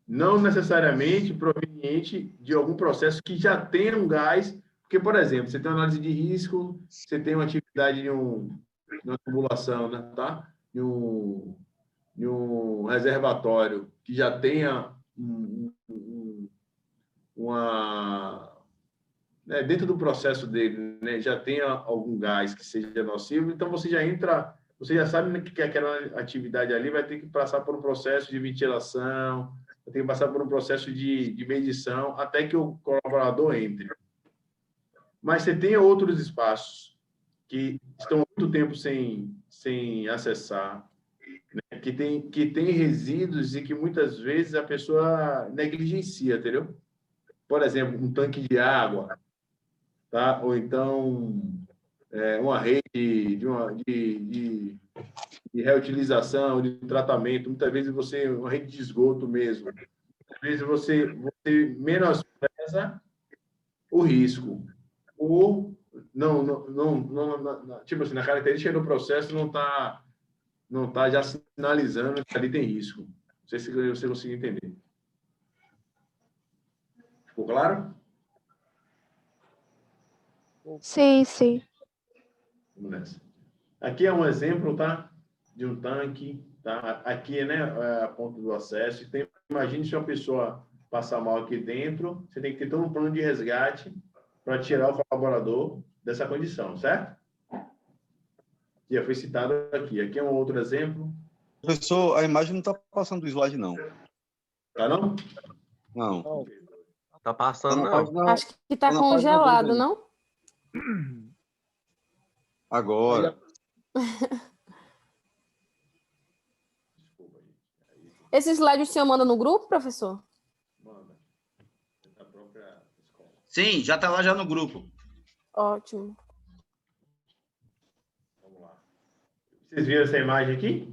Não necessariamente proveniente de algum processo que já tenha um gás, porque, por exemplo, você tem uma análise de risco, você tem uma atividade de uma tubulação, né, tá? De um reservatório que já tenha né, dentro do processo dele, né, já tenha algum gás que seja nocivo, então você já sabe que aquela atividade ali vai ter que passar por um processo de ventilação, vai ter que passar por um processo de medição, até que o colaborador entre. Mas você tem outros espaços que estão há muito tempo sem acessar, né, que tem resíduos e que muitas vezes a pessoa negligencia, entendeu? Por exemplo, um tanque de água, tá? Ou então uma rede de reutilização, de tratamento. Muitas vezes uma rede de esgoto mesmo. Às vezes você menospreza o risco. Ou tipo assim, na característica do processo não tá já sinalizando que ali tem risco. Não sei se você conseguiu entender. Ficou claro? Sim, sim. Vamos nessa. Aqui é um exemplo, tá? De um tanque, tá? Aqui, né, é a ponta do acesso. Então, imagine se uma pessoa passar mal aqui dentro, você tem que ter todo um plano de resgate para tirar o colaborador dessa condição, certo? Que já foi citado aqui. Aqui é um outro exemplo. Professor, a imagem não está passando do slide, não. Tá não? Não. Tá passando, não. Acho que está congelado, não? Agora. Esse slide o senhor manda no grupo, professor? Manda. Da própria escola. Sim, já está lá já no grupo. Ótimo. Vamos lá. Vocês viram essa imagem aqui?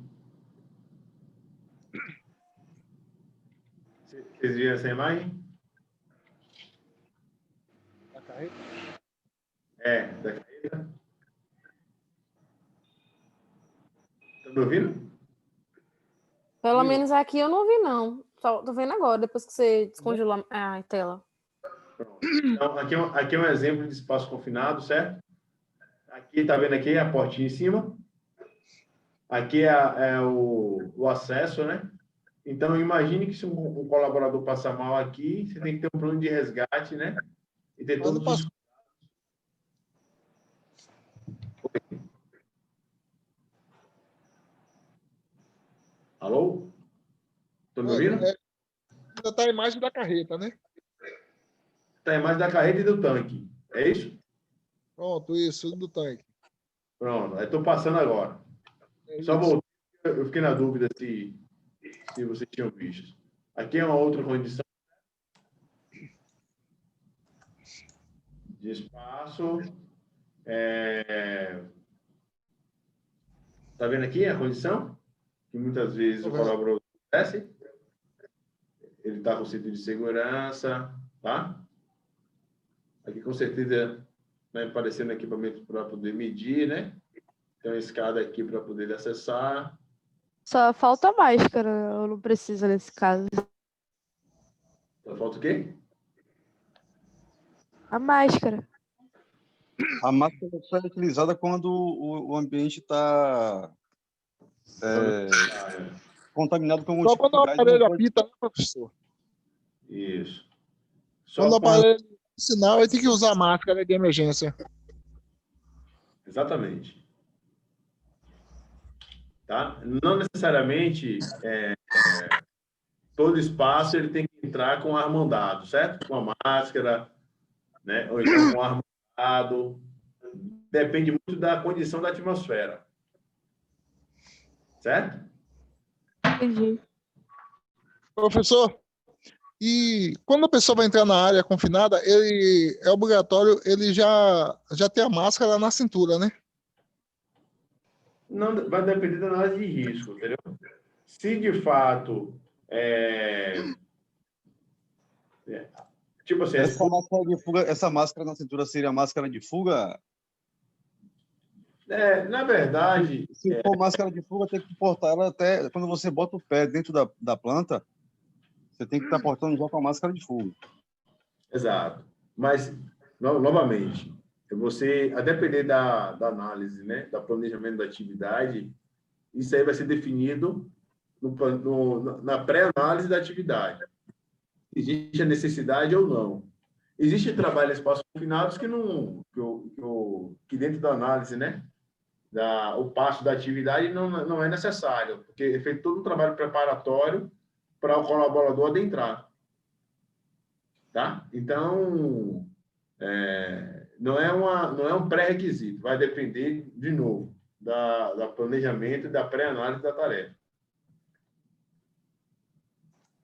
Vocês viram essa imagem? Da carreta? Da carreta. Estão me ouvindo? Pelo menos aqui eu não vi, não. Só tô vendo agora, depois que você descongelou a tela. Pronto. Então, aqui é um exemplo de espaço confinado, certo? Aqui, tá vendo aqui a portinha em cima? Aqui é o acesso, né? Então, imagine que se um colaborador passar mal aqui, você tem que ter um plano de resgate, né? E ter todos os... Alô? Estão me ouvindo? Ainda tá a imagem da carreta, né? Tá a imagem da carreta e do tanque. É isso? Pronto, isso, do tanque. Pronto, aí estou passando agora. Só voltei, eu fiquei na dúvida se vocês tinham visto. Aqui é uma outra condição de espaço. Está vendo aqui a condição? Que muitas vezes o colaborador desce. Ele está com cinto de segurança, tá? Aqui, com certeza, vai aparecendo equipamento para poder medir, né? Tem uma escada aqui para poder acessar. Só falta a máscara, eu não preciso nesse caso. Só falta o quê? A máscara. A máscara só é utilizada quando o ambiente está contaminado com algum Só tipo quando de o gás. aparelho Não pode... apita, né, professor? Isso. Só Quando o quando... aparelho sinal, ele tem que usar máscara de emergência. Exatamente. Tá? Não necessariamente todo espaço ele tem que entrar com ar mandado, certo? Com a máscara, né? Ou então com ar mandado. Depende muito da condição da atmosfera. Certo? Entendi. Professor, e quando a pessoa vai entrar na área confinada, ele é obrigatório ele já ter a máscara na cintura, né? Não, vai depender da análise de risco, entendeu? Se de fato tipo assim, Essa máscara na cintura seria a máscara de fuga? na verdade, Se for máscara de fuga, tem que portar ela até quando você bota o pé dentro da planta, você tem que estar portando já com a máscara de fuga. exato. Mas, novamente, você, a depender da análise, né, da planejamento da atividade, isso aí vai ser definido na pré-análise da atividade. Existe a necessidade ou não. Existe trabalho em espaços confinados que dentro da análise, né, o passo da atividade não é necessário, porque é feito todo um trabalho preparatório para o colaborador adentrar. Tá? Então, não é um pré-requisito, vai depender, de novo, da planejamento e da pré-análise da tarefa.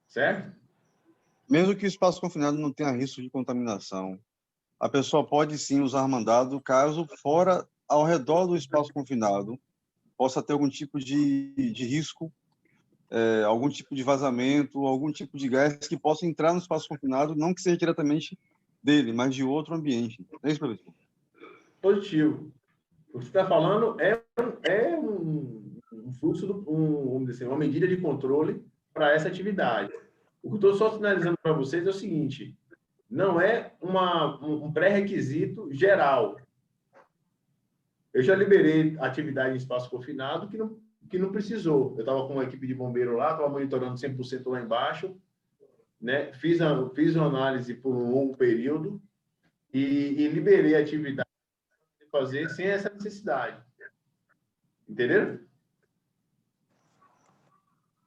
Certo? Mesmo que o espaço confinado não tenha risco de contaminação, a pessoa pode sim usar mandado caso fora, ao redor do espaço confinado, possa ter algum tipo de risco, algum tipo de vazamento, algum tipo de gás que possa entrar no espaço confinado, não que seja diretamente dele, mas de outro ambiente. É isso, professor? Positivo. O que você está falando é um fluxo, vamos dizer assim, uma medida de controle para essa atividade. O que eu estou só sinalizando para vocês é o seguinte, não é um pré-requisito geral. Eu já liberei atividade em espaço confinado que não precisou. Eu estava com uma equipe de bombeiro lá, estava monitorando 100% lá embaixo, né? Fiz uma análise por um longo período e liberei a atividade de fazer sem essa necessidade. Entenderam?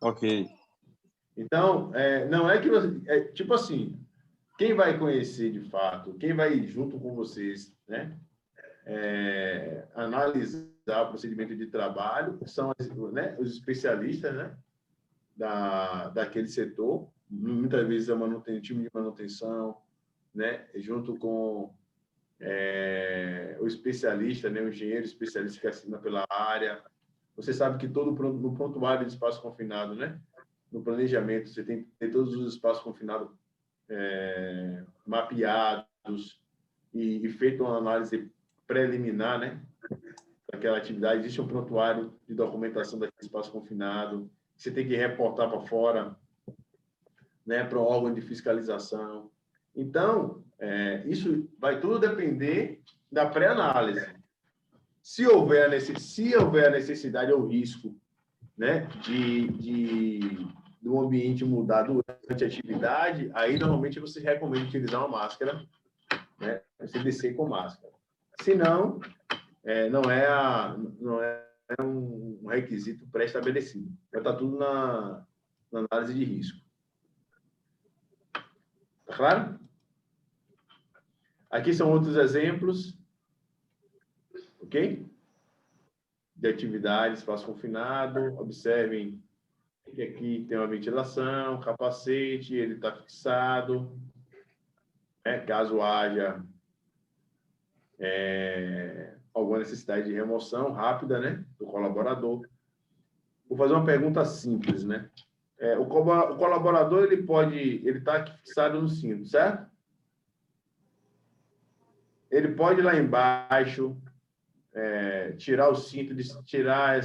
Ok. Então, não é que você... tipo assim, quem vai conhecer de fato, quem vai junto com vocês, né? Analisar o procedimento de trabalho são né, os especialistas, né, daquele setor, muitas vezes o time de manutenção, né, junto com o especialista, né, o engenheiro especialista que assina pela área. Você sabe que no prontuário de espaço confinado, né, no planejamento, você tem que ter todos os espaços confinados mapeados e feito uma análise preliminar, né, daquela atividade. Existe um prontuário de documentação daquele espaço confinado, você tem que reportar para fora, né, para o órgão de fiscalização. Então, isso vai tudo depender da pré-análise. Se houver a necessidade ou risco, né, do ambiente mudar durante a atividade, aí normalmente você recomenda utilizar uma máscara, né, você descer com máscara. Se não, não é um requisito pré-estabelecido. Já está tudo na análise de risco. Tá claro? Aqui são outros exemplos, ok? De atividade, espaço confinado. Observem que aqui tem uma ventilação, capacete, ele está fixado. Caso haja alguma necessidade de remoção rápida, né, do colaborador. Vou fazer uma pergunta simples, né? O colaborador ele está fixado no cinto, certo? ele pode ir lá embaixo, tirar o cinto, tirar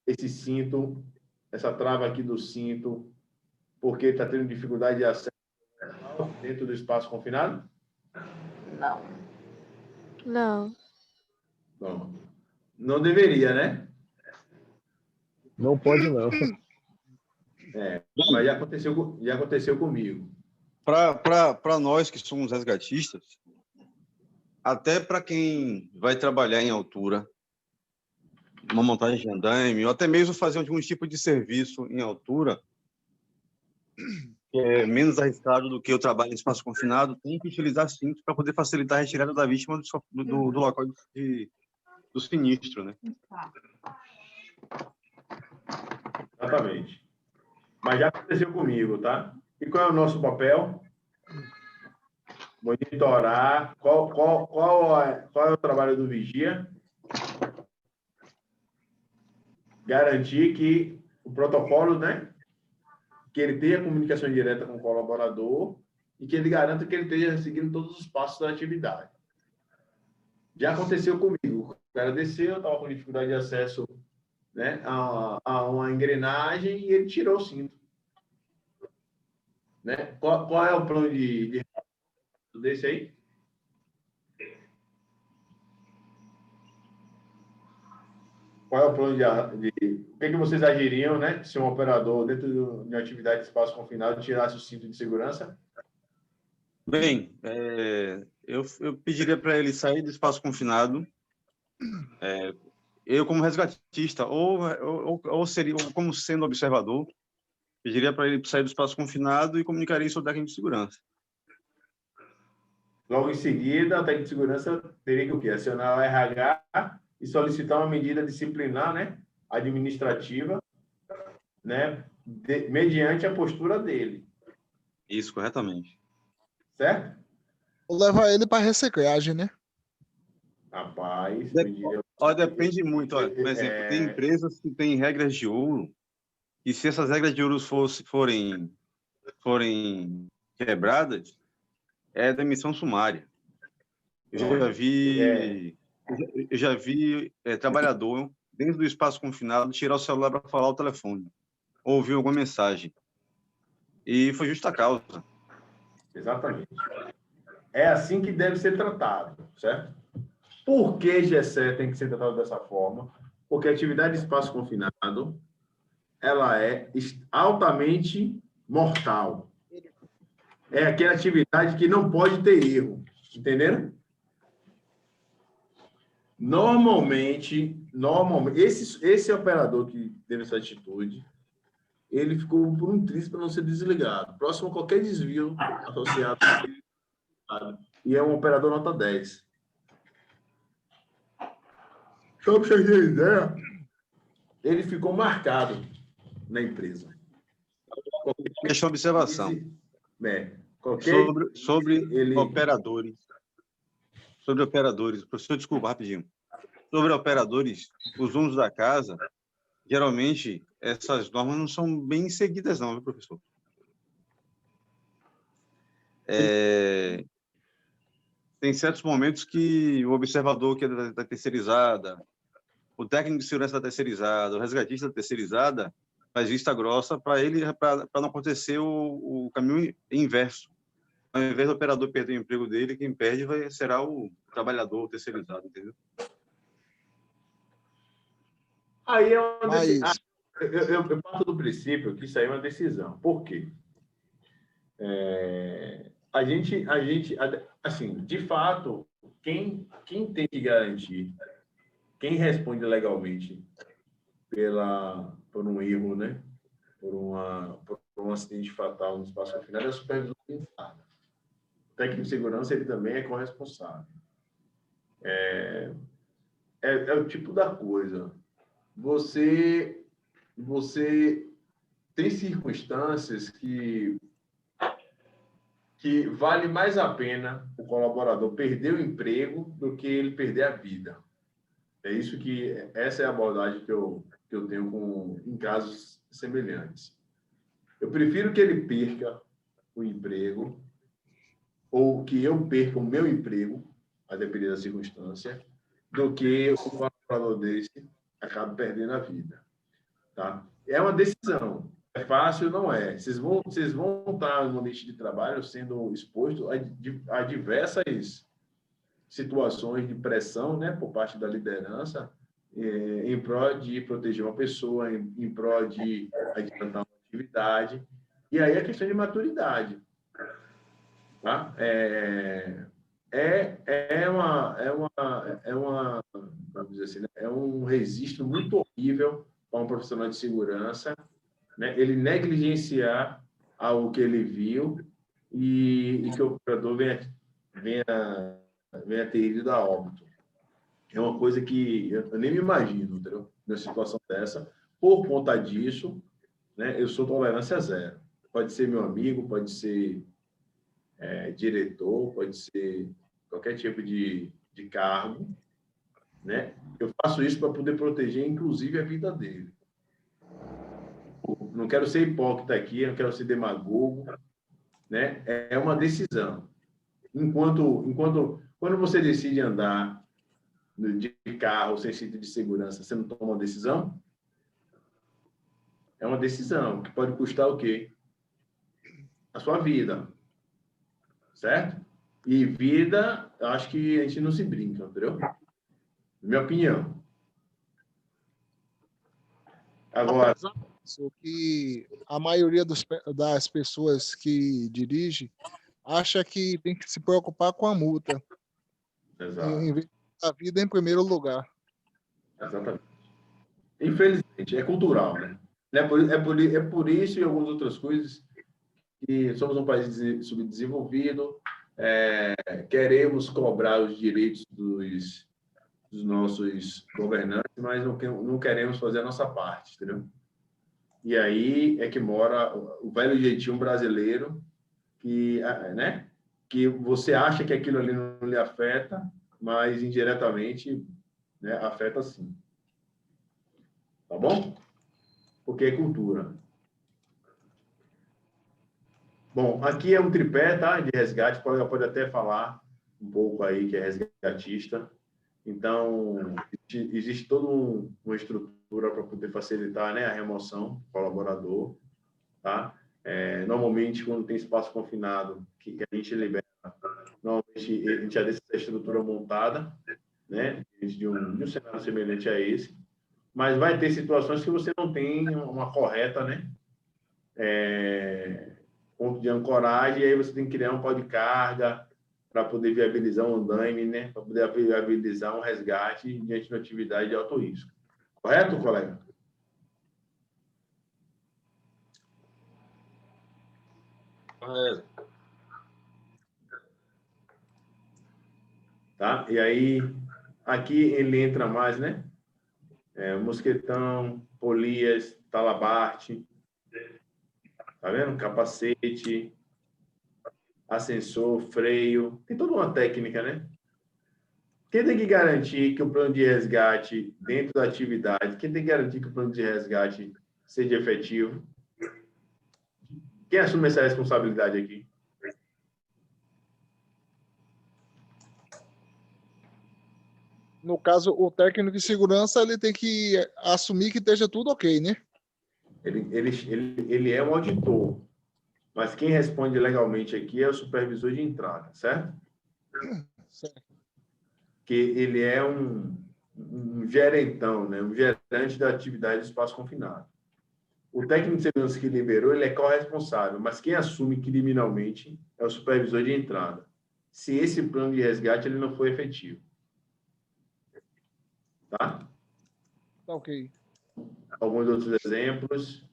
esse cinto, essa trava aqui do cinto, porque está tendo dificuldade de acesso dentro do espaço confinado? Não. Não. Não. Não deveria, né? Não pode, não. Mas já aconteceu comigo. Para nós que somos resgatistas, até para quem vai trabalhar em altura, uma montagem de andaime, ou até mesmo fazer algum tipo de serviço em altura, que é menos arriscado do que o trabalho em espaço confinado, tem que utilizar cintos para poder facilitar a retirada da vítima do local do sinistro, né? Exatamente. Mas já aconteceu comigo, tá? E qual é o nosso papel? Monitorar. Qual é o trabalho do vigia? Garantir que o protocolo, né? Que ele tenha comunicação direta com o colaborador e que ele garanta que ele esteja seguindo todos os passos da atividade. Já aconteceu comigo. O cara desceu, estava com dificuldade de acesso, né, a uma engrenagem e ele tirou o cinto. Né? Qual é o plano de desse aí? Qual é o plano de o que vocês agiriam, né? Se um operador, dentro de uma atividade de espaço confinado, tirasse o cinto de segurança? Bem, eu pediria para ele sair do espaço confinado, eu como resgatista, ou seria como sendo observador, pediria para ele sair do espaço confinado e comunicaria isso ao técnico de segurança. Logo em seguida, o técnico de segurança teria que o quê? Acionar o RH e solicitar uma medida disciplinar, né? Administrativa, né? Mediante a postura dele. Isso, corretamente. Certo? Vou levar ele para reciclagem, né? Rapaz, depende muito. Olha, por exemplo, tem empresas que têm regras de ouro, e se essas regras de ouro forem quebradas, é demissão sumária. Eu já vi trabalhador dentro do espaço confinado tirar o celular para falar o telefone, ou ouvir alguma mensagem. E foi justa causa. Exatamente. É assim que deve ser tratado, certo? Por que GSE tem que ser tratado dessa forma? Porque a atividade de espaço confinado, ela é altamente mortal. É aquela atividade que não pode ter erro, entenderam? Normalmente esse operador que teve essa atitude, ele ficou por um triz para não ser desligado. Próximo a qualquer desvio associado. E é um operador nota 10. Só para vocês terem ideia, ele ficou marcado na empresa. Deixa uma observação. Sobre operadores. Sobre operadores. Professor, desculpa, rapidinho. Sobre operadores, os donos da casa, geralmente, essas normas não são bem seguidas, não, viu, professor? Tem certos momentos que o observador que é da terceirizada, o técnico de segurança da terceirizada, o resgatista da terceirizada, faz vista grossa para não acontecer o caminho inverso. Ao invés do operador perder o emprego dele, quem perde será o trabalhador terceirizado, entendeu? Aí é uma decisão. Eu parto do princípio que isso aí é uma decisão. Por quê? A gente, assim, de fato, quem tem que garantir, quem responde legalmente por um erro, né? Por um acidente fatal no espaço confinado é a supervisão militar. O técnico de segurança, ele também é corresponsável. É o tipo da coisa. Você tem circunstâncias que vale mais a pena o colaborador perder o emprego do que ele perder a vida. Essa é a abordagem que eu tenho em casos semelhantes. Eu prefiro que ele perca o emprego ou que eu perca o meu emprego, a depender da circunstância, do que o colaborador desse acabe perdendo a vida. Tá? É uma decisão. É fácil? Não é. Vocês vão estar no ambiente de trabalho sendo exposto a diversas situações de pressão, né, por parte da liderança, em prol de proteger uma pessoa, em prol de adiantar uma atividade. E aí a questão de maturidade. Tá? Vamos dizer assim, né? É um registro muito horrível para um profissional de segurança, né? Ele negligenciar algo que ele viu e que o operador venha ter ido a óbito. É uma coisa que eu nem me imagino, entendeu? Numa situação dessa. Por conta disso, né, eu sou tolerância zero. Pode ser meu amigo, pode ser diretor, pode ser qualquer tipo de cargo, né? Eu faço isso para poder proteger, inclusive, a vida dele. Não quero ser hipócrita aqui, não quero ser demagogo, né? É uma decisão. Quando você decide andar de carro sem cinto de segurança, você não toma uma decisão? É uma decisão que pode custar o quê? A sua vida, certo? E vida, eu acho que a gente não se brinca, entendeu? Minha opinião. Agora, Apesar disso, que a maioria das pessoas que dirige acha que tem que se preocupar com a multa, em vez da vida em primeiro lugar. Exatamente. Infelizmente, é cultural, né? É por isso e algumas outras coisas que somos um país subdesenvolvido, queremos cobrar os direitos dos nossos governantes, mas não queremos fazer a nossa parte, entendeu? E aí é que mora o velho jeitinho brasileiro, né? Que você acha que aquilo ali não lhe afeta, mas indiretamente, né, afeta sim. Tá bom? Porque é cultura. Bom, aqui é um tripé, tá? De resgate, pode até falar um pouco aí que é resgatista. Então, existe toda uma estrutura para poder facilitar, né, a remoção do colaborador, tá? Normalmente, quando tem espaço confinado, que a gente libera, normalmente a gente já deixa essa estrutura montada, né, de um cenário semelhante a esse, mas vai ter situações que você não tem uma correta, né, ponto de ancoragem, e aí você tem que criar um pau de carga para poder viabilizar um andaime, né? Para poder viabilizar um resgate diante de uma atividade de alto risco. Correto, colega? Correto. Tá? E aí, aqui ele entra mais, né? Mosquetão, polias, talabarte, tá vendo? Capacete, ascensor, freio, tem toda uma técnica, né? Quem tem que garantir que o plano de resgate dentro da atividade, quem tem que garantir que o plano de resgate seja efetivo? Quem assume essa responsabilidade aqui? No caso, o técnico de segurança ele tem que assumir que esteja tudo ok, né? Ele é um auditor, mas quem responde legalmente aqui é o supervisor de entrada, certo? Certo. Que ele é um gerentão, né? Um gerente da atividade do espaço confinado. O técnico de segurança que liberou, ele é corresponsável, mas quem assume criminalmente é o supervisor de entrada, se esse plano de resgate ele não for efetivo. Tá? Tá ok. Alguns outros exemplos.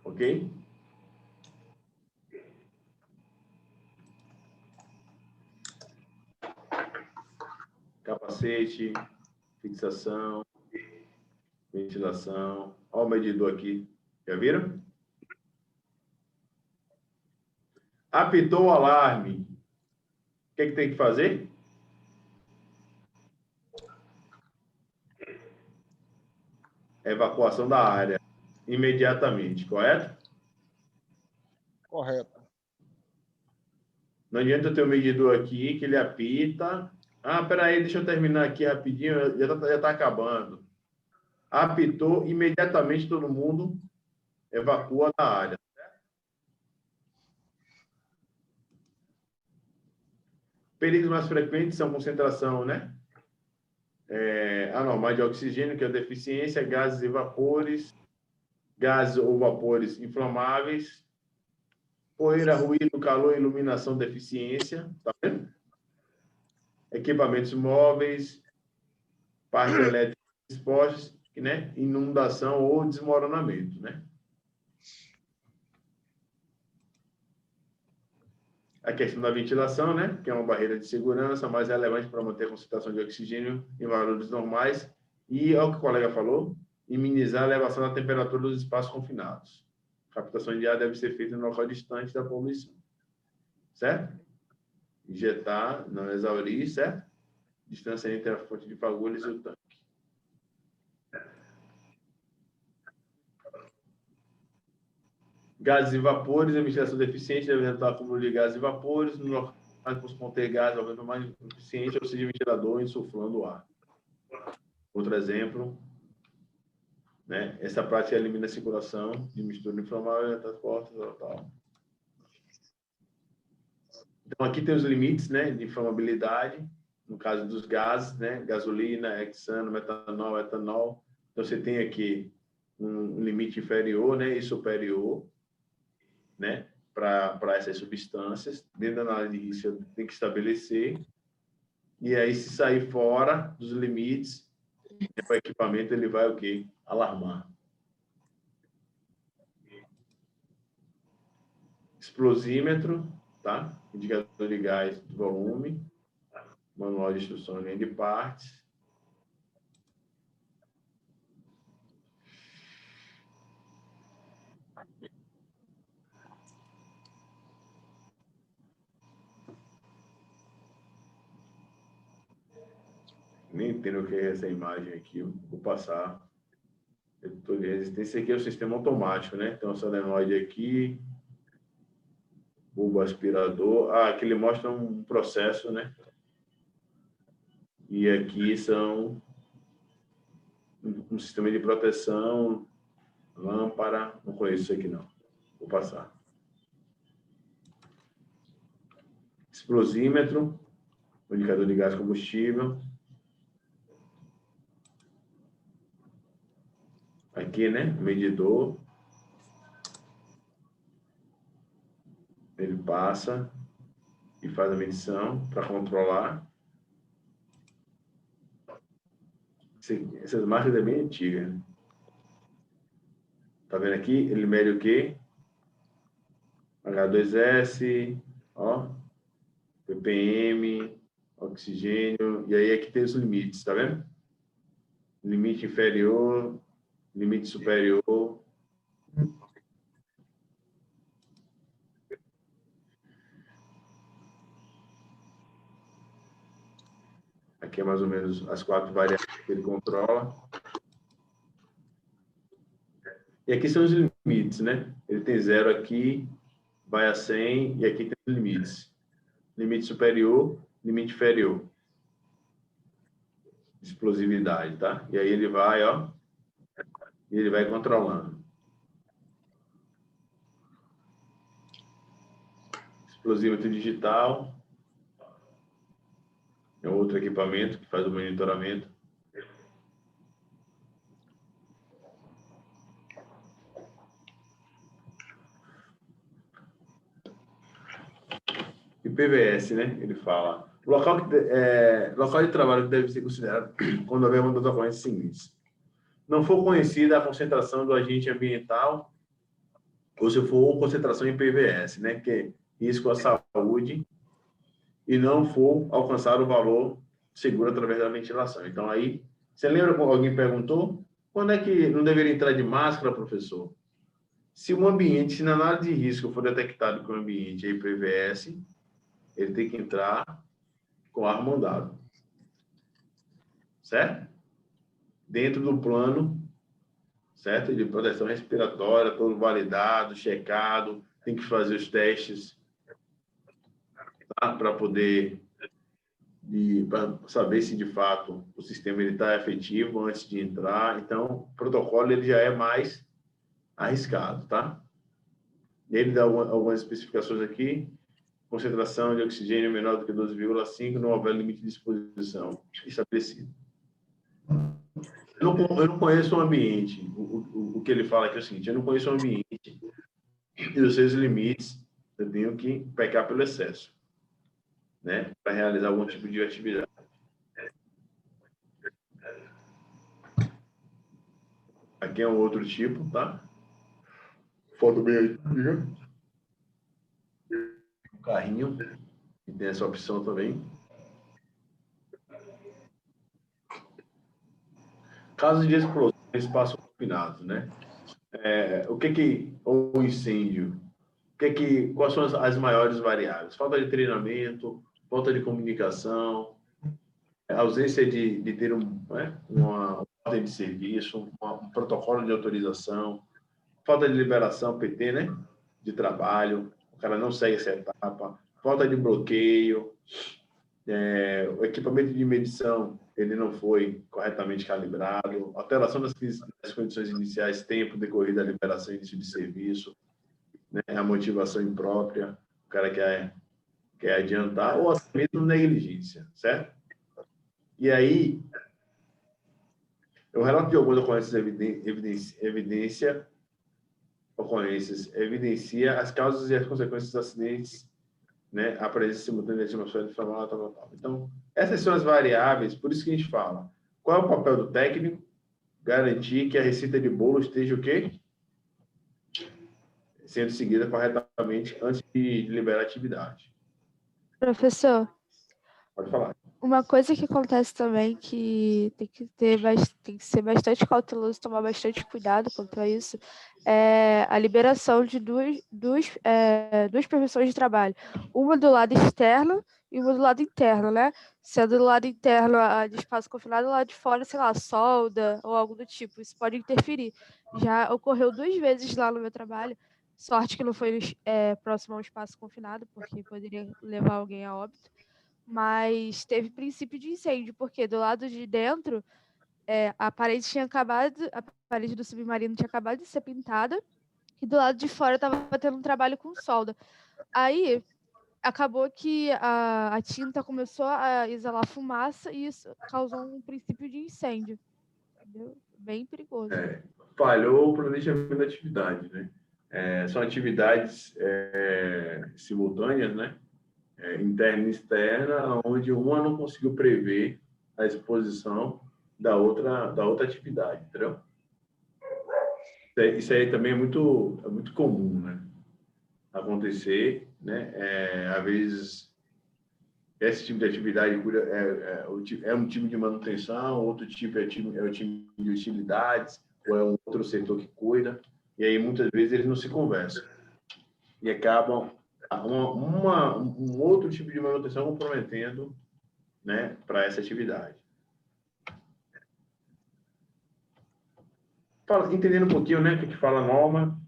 Ok? Capacete, fixação, ventilação. Olha o medidor aqui. Já viram? Apitou o alarme. O que tem que fazer? Evacuação da área imediatamente, correto? Correto. Não adianta eu ter um medidor aqui que ele apita. Ah, peraí, deixa eu terminar aqui rapidinho, já tá acabando. Apitou, imediatamente todo mundo evacua da área. Perigos mais frequentes são concentração, né? Anormal de oxigênio, que é a deficiência, gases e vapores, gases ou vapores inflamáveis, poeira, ruído, calor, iluminação, deficiência, tá vendo? Equipamentos móveis, parte elétrica expostos, né? Inundação ou desmoronamento, né? A questão da ventilação, né? Que é uma barreira de segurança mais relevante para manter a concentração de oxigênio em valores normais e, é o que o colega falou, minimizar a elevação da temperatura dos espaços confinados. A captação de ar deve ser feita no local distante da poluição. Certo? Injetar, não exaurir, certo? Distância entre a fonte de fagulhas e o tanque. Gases e vapores, a ventilação deficiente deve resultar acúmulo de gases e vapores no local que possa conter gases, alguém mais eficiente, ou seja, ventilador insuflando o ar. Outro exemplo, né? Essa prática elimina a circulação de mistura inflamável, transporte, tal. Então, aqui tem os limites, né, de inflamabilidade, no caso dos gases, né, gasolina, hexano, metanol, etanol. Então, você tem aqui um limite inferior, né, e superior, né, para essas substâncias. Dentro da análise de risco, tem que estabelecer. E aí, se sair fora dos limites, o equipamento ele vai o quê? Alarmar. Explosímetro, tá? Indicador de gás de volume, manual de instrução linha de partes. Nem entendo o que é essa imagem aqui, vou passar. Editor de resistência. Esse aqui é o sistema automático, né? Tem um solenoide aqui, bulbo aspirador. Aqui ele mostra um processo, né? E aqui são um sistema de proteção, lâmpada. Não conheço isso aqui, não. Vou passar. Explosímetro, indicador de gás combustível. Aqui, né? Medidor. Ele passa e faz a medição para controlar. Essas máquinas é bem antigas. Né? Tá vendo aqui? Ele mede o quê? H2S, ó, ppm, oxigênio, e aí aqui tem os limites, tá vendo? Limite inferior, limite superior. Aqui é mais ou menos as 4 variáveis que ele controla. E aqui são os limites, né? Ele tem 0 aqui, vai a 100, e aqui tem os limites. Limite superior, limite inferior. Explosividade, tá? E aí ele vai, ó, e ele vai controlando. Explosímetro digital. É outro equipamento que faz o monitoramento. E PVS, né? Ele fala. Local de trabalho que deve ser considerado quando houver uma das ocorrências seguintes. Não for conhecida a concentração do agente ambiental, ou se for concentração em PVS, né? Que é risco à saúde, e não for alcançar o valor seguro através da ventilação. Então, aí, você lembra quando alguém perguntou? Quando é que não deveria entrar de máscara, professor? Se um ambiente, se na análise de risco for detectado que o ambiente é IPVS, ele tem que entrar com ar mandado. Certo? Dentro do plano, certo? De proteção respiratória, todo validado, checado, tem que fazer os testes, tá? Para poder para saber se de fato o sistema está efetivo antes de entrar. Então, o protocolo ele já é mais arriscado, tá? Ele dá algumas especificações aqui: concentração de oxigênio menor do que 12,5, não houver limite de exposição estabelecido. Eu não conheço o ambiente. O que ele fala aqui é o seguinte: eu não conheço o ambiente e os seus limites, eu tenho que pecar pelo excesso, né, para realizar algum tipo de atividade. Aqui é um outro tipo, tá? Foto bem aí. Um carrinho, que tem essa opção também. Caso de explosão em espaço confinado, né? Ou incêndio, quais são as maiores variáveis? Falta de treinamento, falta de comunicação, ausência de ter uma ordem de serviço, um protocolo de autorização, falta de liberação PT, né, de trabalho, o cara não segue essa etapa, falta de bloqueio, o equipamento de medição ele não foi corretamente calibrado, alteração das condições iniciais, tempo decorrido da liberação e início de serviço, né, a motivação imprópria, o cara quer adiantar, ou até mesmo negligência, certo? E aí, o relato de algumas ocorrências evidencia as causas e as consequências dos acidentes, né, a presença simultânea de atmosfera inflamável, tal. Então, essas são as variáveis, por isso que a gente fala. Qual é o papel do técnico? Garantir que a receita de bolo esteja o quê? Sendo seguida corretamente antes de liberar a atividade. Professor, Pode falar. uma coisa que acontece também que tem que ser bastante cauteloso, tomar bastante cuidado contra isso, é a liberação de duas permissões de trabalho. Uma do lado externo e uma do lado interno, né? Sendo do lado interno a de espaço confinado, do lado de fora, sei lá, solda ou algo do tipo. Isso pode interferir. Já ocorreu 2 vezes lá no meu trabalho. Sorte que não foi próximo a um espaço confinado, porque poderia levar alguém a óbito. Mas teve princípio de incêndio, porque do lado de dentro, a parede do submarino tinha acabado de ser pintada, e do lado de fora estava tendo um trabalho com solda. Aí, acabou que a tinta começou a exalar fumaça, e isso causou um princípio de incêndio. Entendeu? Bem perigoso. Falhou o planejamento da atividade, né? São atividades simultâneas, né? Interna e externa, onde uma não conseguiu prever a exposição da outra atividade, entendeu? Isso aí também é muito comum, né? Acontecer, né? Às vezes, esse tipo de atividade é um time de manutenção, outro tipo é o time de utilidades, ou é um outro setor que cuida, e aí muitas vezes eles não se conversam. E acabam um outro tipo de manutenção comprometendo, né, para essa atividade. Entendendo um pouquinho, né, o que fala a norma,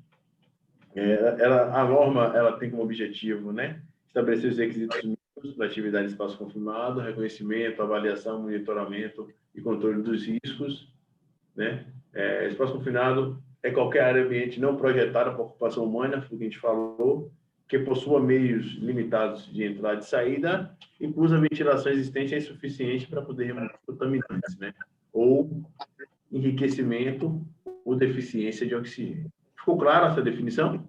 a norma ela tem como objetivo, né, estabelecer os requisitos mínimos da atividade de espaço confinado, reconhecimento, avaliação, monitoramento e controle dos riscos, né. Espaço confinado é qualquer área ambiente não projetada para ocupação humana, foi o que a gente falou, que possua meios limitados de entrada e saída e cuja ventilação existente é insuficiente para poder remover contaminantes, né? Ou enriquecimento ou deficiência de oxigênio. Ficou clara essa definição?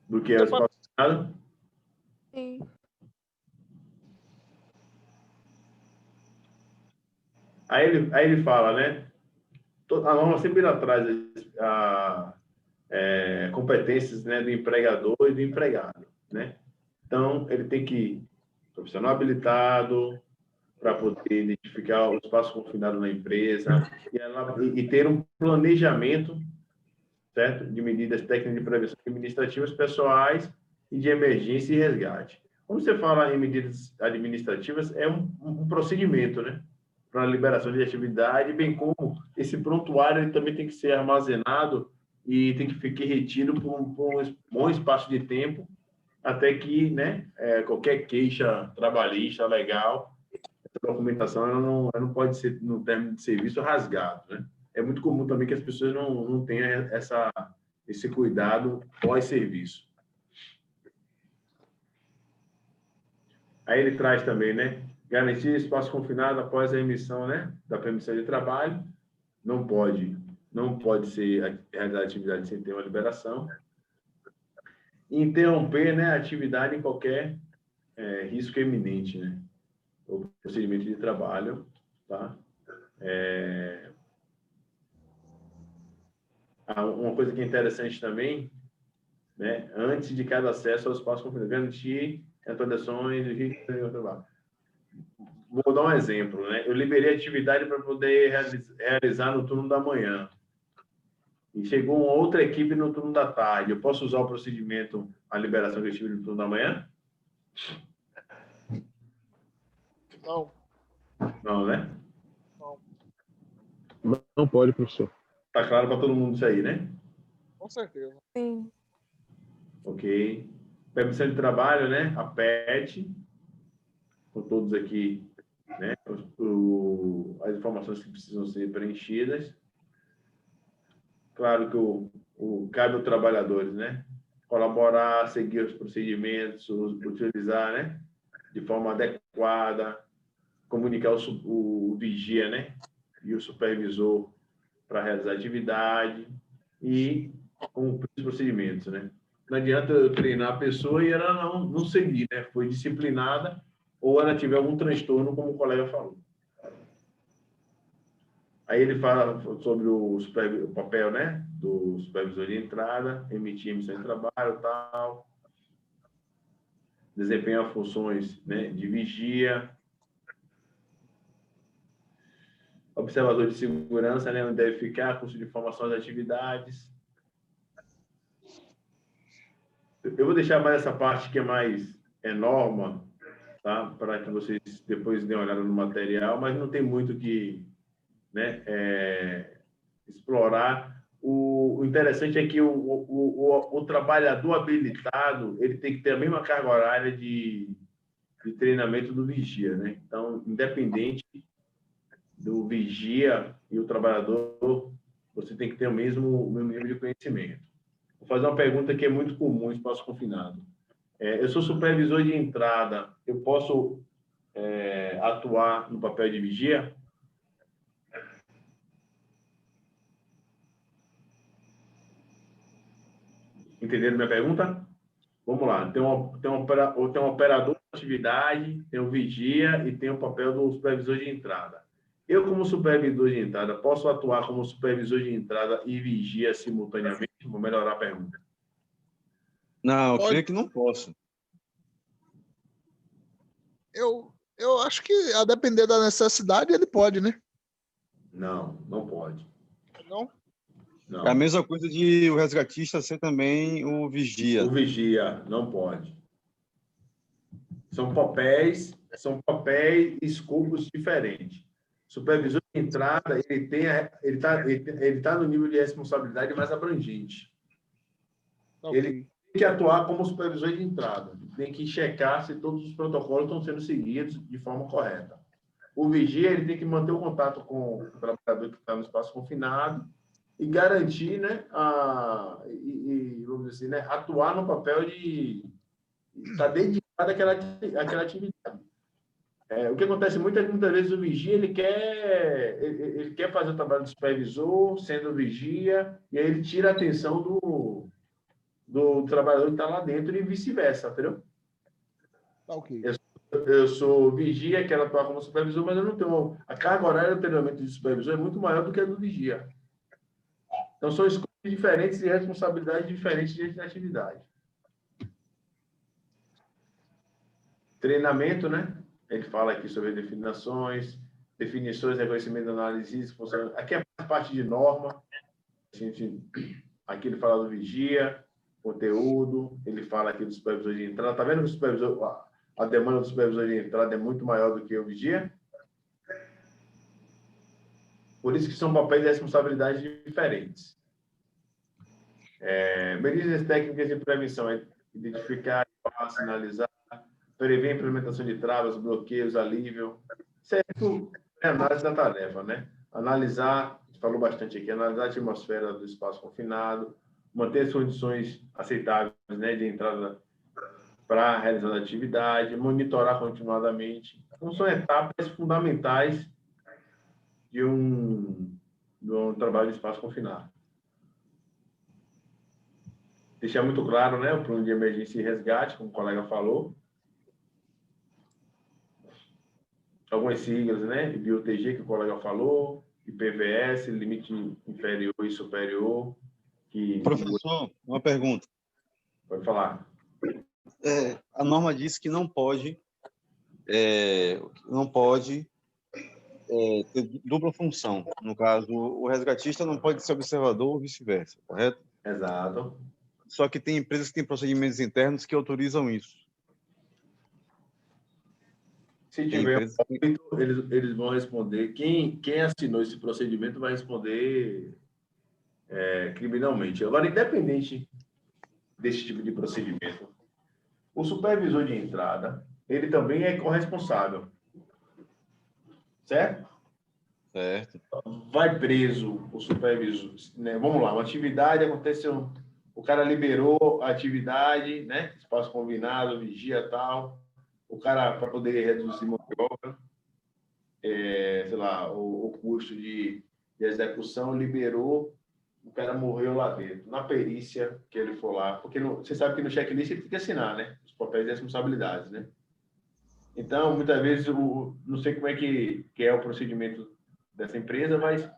Do que é o espaço confinado? Sim. Aí ele fala, né? A norma sempre irá traz competências, né, do empregador e do empregado, né? Então, ele tem que ir profissional habilitado para poder identificar o espaço confinado na empresa e ter um planejamento, certo? De medidas técnicas de prevenção administrativas pessoais e de emergência e resgate. Quando você fala em medidas administrativas, é um procedimento, né? Para a liberação de atividade, bem como esse prontuário ele também tem que ser armazenado e tem que ficar retido por um bom espaço de tempo, até que, né, qualquer queixa trabalhista legal, essa documentação ela não pode ser, no término de serviço, rasgado, né? É muito comum também que as pessoas não tenham esse cuidado pós-serviço. Aí ele traz também, né, garantir espaço confinado após a emissão, né, da permissão de trabalho, não pode ser realizar atividade sem ter uma liberação. Interromper, né, a atividade em qualquer risco eminente, né, ou procedimento de trabalho, tá? Uma coisa que é interessante também, né, antes de cada acesso ao espaço confinado, garantir atualizações de risco de trabalho. Vou dar um exemplo, né? Eu liberei atividade para poder realizar no turno da manhã. E chegou uma outra equipe no turno da tarde. Eu posso usar o procedimento, a liberação que eu tive no turno da manhã? Não. Não, né? Não pode, professor. Tá claro para todo mundo isso aí, né? Com certeza. Sim. Ok. Permissão de trabalho, né? A PET. Com todos aqui, né? As informações que precisam ser preenchidas. Claro que cabe aos trabalhadores, né? Colaborar, seguir os procedimentos, utilizar, né? De forma adequada, comunicar o vigia, né? E o supervisor para realizar a atividade e cumprir os procedimentos, né? Não adianta eu treinar a pessoa e ela não seguir, né? Foi disciplinada ou ela tiver algum transtorno, como o colega falou. Aí ele fala sobre o papel, né, do supervisor de entrada, emitir emissão de trabalho, tal, desempenhar funções, né, de vigia, observador de segurança, né, onde deve ficar, curso de formação das atividades. Eu vou deixar mais essa parte que é mais norma, tá, para que vocês depois dêem uma olhada no material, mas não tem muito que, né, explorar. O interessante é que o trabalhador habilitado ele tem que ter a mesma carga horária de treinamento do vigia, né? Então, independente do vigia e o trabalhador, você tem que ter o mesmo nível de conhecimento. Vou fazer uma pergunta que é muito comum em espaço confinado. Eu sou supervisor de entrada, eu posso atuar no papel de vigia? Entenderam minha pergunta? Vamos lá. Tem um operador de atividade, tem o vigia e tem o papel do supervisor de entrada. Eu, como supervisor de entrada, posso atuar como supervisor de entrada e vigia simultaneamente? Vou melhorar a pergunta. Não, eu creio que não posso. Eu acho que, a depender da necessidade, ele pode, né? Não pode. Não? Não. É a mesma coisa de o resgatista ser também o vigia. O vigia não pode. São papéis e escopos diferentes. Supervisor de entrada, ele tá no nível de responsabilidade mais abrangente. Okay. Ele tem que atuar como supervisor de entrada. Tem que checar se todos os protocolos estão sendo seguidos de forma correta. O vigia, ele tem que manter o contato com o trabalhador que está no espaço confinado e garantir, né, vamos dizer assim, né, atuar no papel de estar dedicado àquela atividade. O que acontece muitas vezes o vigia ele quer fazer o trabalho do supervisor, sendo vigia, e aí ele tira a atenção do trabalhador que está lá dentro e vice-versa, entendeu? Ok. Eu sou vigia, quero atuar como supervisor, mas eu não tenho... A carga horária do treinamento de supervisor é muito maior do que a do vigia. Então, são escolhas diferentes e responsabilidades diferentes diante da atividade. Treinamento, né? Ele fala aqui sobre definições, reconhecimento, análise, função. Aqui é a parte de norma. Aqui ele fala do vigia, conteúdo. Ele fala aqui do supervisor de entrada. Está vendo que a demanda do supervisor de entrada é muito maior do que o vigia? Por isso que são papéis de responsabilidade diferentes. Medidas técnicas de prevenção, identificar, sinalizar, prever a implementação de travas, bloqueios, alívio. Certo? É análise da tarefa, né? Analisar, a gente falou bastante aqui, analisar a atmosfera do espaço confinado, manter as condições aceitáveis, né, de entrada para realizar a atividade, monitorar continuadamente. Então, são etapas fundamentais de um trabalho de espaço confinado. Deixar muito claro, né, o plano de emergência e resgate, como o colega falou. Algumas siglas, né, BioTG, que o colega falou, IPVS, limite inferior e superior. Professor, uma pergunta. Pode falar. A norma diz que não pode ter dupla função. No caso, o resgatista não pode ser observador ou vice-versa, correto? Exato. Só que tem empresas que têm procedimentos internos que autorizam isso. Se tiver, eles vão responder. Quem assinou esse procedimento vai responder criminalmente. Agora, independente desse tipo de procedimento, o supervisor de entrada, ele também é corresponsável. Certo? Certo. Vai preso o supervisor, né? Vamos lá, uma atividade aconteceu, o cara liberou a atividade, né? Espaço combinado, vigia tal, o cara, para poder reduzir mão de obra, sei lá, o custo de execução, liberou, o cara morreu lá dentro. Na perícia que ele for lá, porque você sabe que no checklist ele tem que assinar, né? Os papéis de responsabilidades, né? Então, muitas vezes, não sei como é que é o procedimento dessa empresa, mas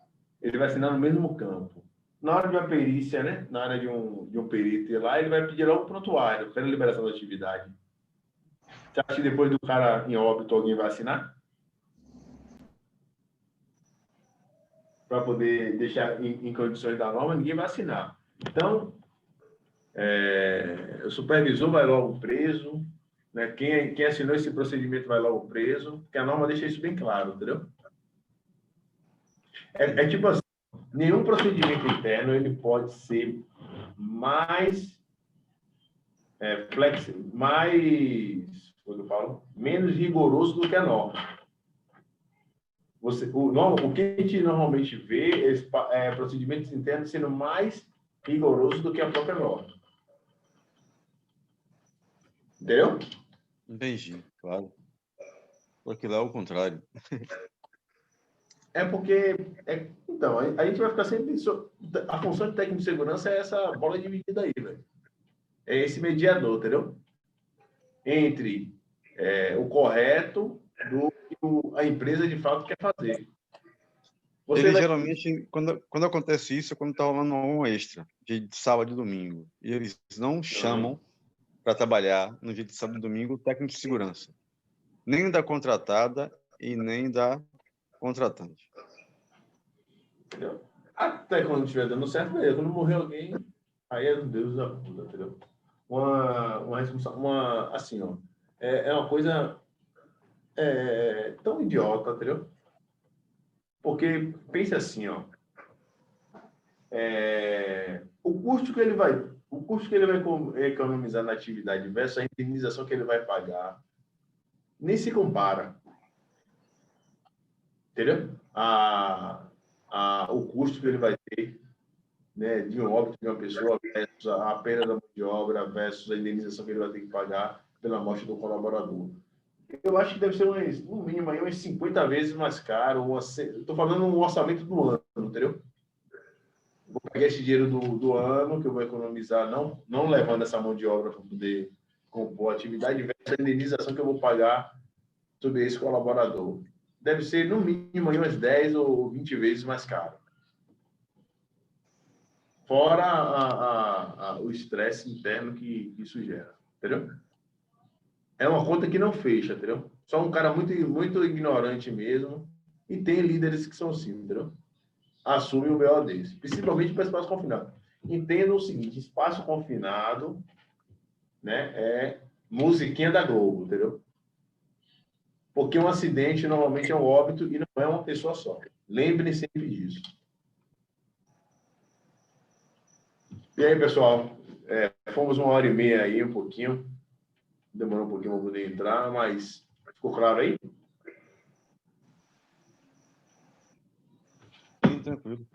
ele vai assinar no mesmo campo. Na hora de uma perícia, né? Na hora de um perito ir lá, ele vai pedir logo o prontuário, pela liberação da atividade. Você acha que depois do cara em óbito alguém vai assinar? Para poder deixar em condições da norma, ninguém vai assinar. Então, o supervisor vai logo preso, né? Quem assinou esse procedimento vai logo preso, porque a norma deixa isso bem claro, entendeu? É tipo assim, nenhum procedimento interno ele pode ser mais flexível, como eu falo, menos rigoroso do que a norma. O que a gente normalmente vê é procedimentos internos sendo mais rigorosos do que a própria norma. Entendeu? Entendi, claro. Porque lá é o contrário. É porque... então, a gente vai ficar sempre... A função de técnico de segurança é essa bola dividida aí, velho. É esse mediador, entendeu? Entre o correto do que a empresa de fato quer fazer. Geralmente, quando acontece isso, é quando está rolando um extra, de sábado e domingo. E eles não chamam para trabalhar no dia de sábado e domingo o técnico de segurança. Nem da contratada e nem da contratante. Entendeu? Até quando estiver dando certo, beleza. Quando morrer alguém, aí é Deus da puta, entendeu? Assim, ó, é uma coisa tão idiota, entendeu? Porque, pense assim, ó, o custo que ele vai economizar na atividade versus a indenização que ele vai pagar, nem se compara. Entendeu? O custo que ele vai ter, né, de um óbito de uma pessoa versus a perda da mão de obra versus a indenização que ele vai ter que pagar pela morte do colaborador. Eu acho que deve ser no mínimo aí umas 50 vezes mais caro. Estou falando um orçamento do ano, entendeu? Vou pegar esse dinheiro do ano que eu vou economizar, não levando essa mão de obra para poder compor a atividade, versus a indenização que eu vou pagar sobre esse colaborador. Deve ser, no mínimo, aí umas 10 ou 20 vezes mais caro. Fora o estresse interno que isso gera, entendeu? É uma conta que não fecha, entendeu? Só um cara muito, muito ignorante mesmo, e tem líderes que são assim, entendeu? Assume o BO desse, principalmente para espaço confinado. Entenda o seguinte, espaço confinado, né, é musiquinha da Globo, entendeu? Porque um acidente normalmente é um óbito e não é uma pessoa só. Lembre-se sempre disso. E aí, pessoal? Fomos 1h30 aí, um pouquinho. Demorou um pouquinho para poder entrar, mas ficou claro aí? Sim, tranquilo.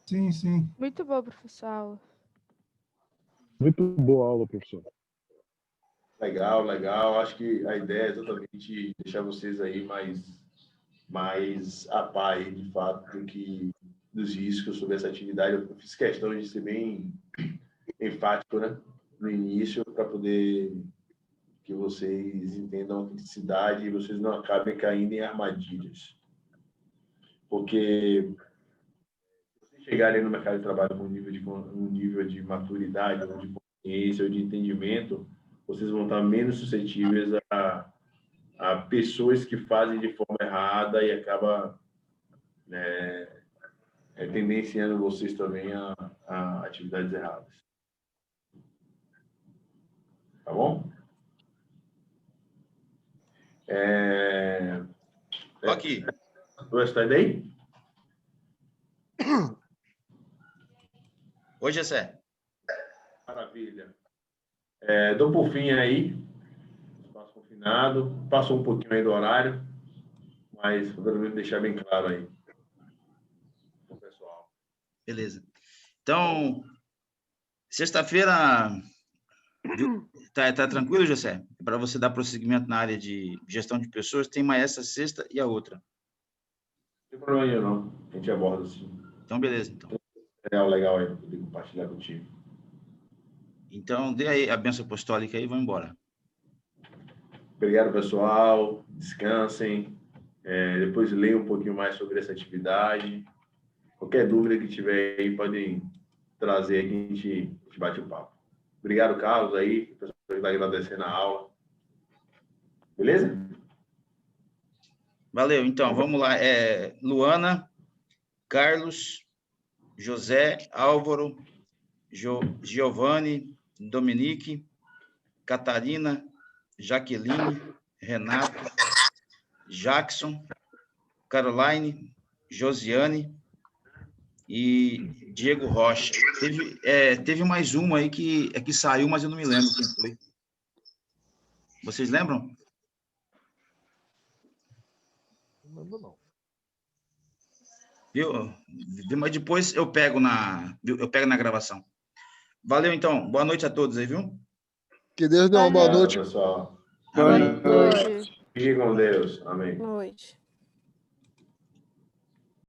Sim, sim. Muito bom, professor. Muito boa aula, professor. Legal, legal. Acho que a ideia é exatamente deixar vocês aí mais a par, aí, de fato, dos riscos sobre essa atividade. Eu fiz questão de ser bem enfático, né, no início, para poder que vocês entendam a criticidade e vocês não acabem caindo em armadilhas. Porque se vocês chegarem no mercado de trabalho com um nível de maturidade, ou de consciência, ou de entendimento, vocês vão estar menos suscetíveis a pessoas que fazem de forma errada e acaba tendenciando vocês também a atividades erradas. Tá bom? Aqui. Você está aí? Oi, Gessé. Maravilha. Dou por fim aí, espaço confinado, passou um pouquinho aí do horário, mas pelo menos deixar bem claro aí pro pessoal. Beleza. Então, sexta-feira, tá tranquilo, José? Para você dar prosseguimento na área de gestão de pessoas, tem mais essa sexta e a outra. Não tem problema nenhum, não. A gente aborda assim. Então, beleza. Então. Legal aí, poder compartilhar contigo. Então, dê aí a bênção apostólica aí e vamos embora. Obrigado, pessoal. Descansem. Depois leiam um pouquinho mais sobre essa atividade. Qualquer dúvida que tiver aí, podem trazer aqui, a gente bate o papo. Obrigado, Carlos, aí, o pessoal que está agradecendo a aula. Beleza? Valeu. Então, vamos lá. Luana, Carlos, José, Álvaro, Giovanni, Dominique, Catarina, Jaqueline, Renato, Jackson, Caroline, Josiane e Diego Rocha. Teve mais uma aí que saiu, mas eu não me lembro quem foi. Vocês lembram? Não lembro, não. Viu? Mas depois eu pego na gravação. Valeu, então. Boa noite a todos aí, viu? Que Deus dê uma boa noite. Pessoal. Boa noite. Fique com Deus. Amém. Boa noite.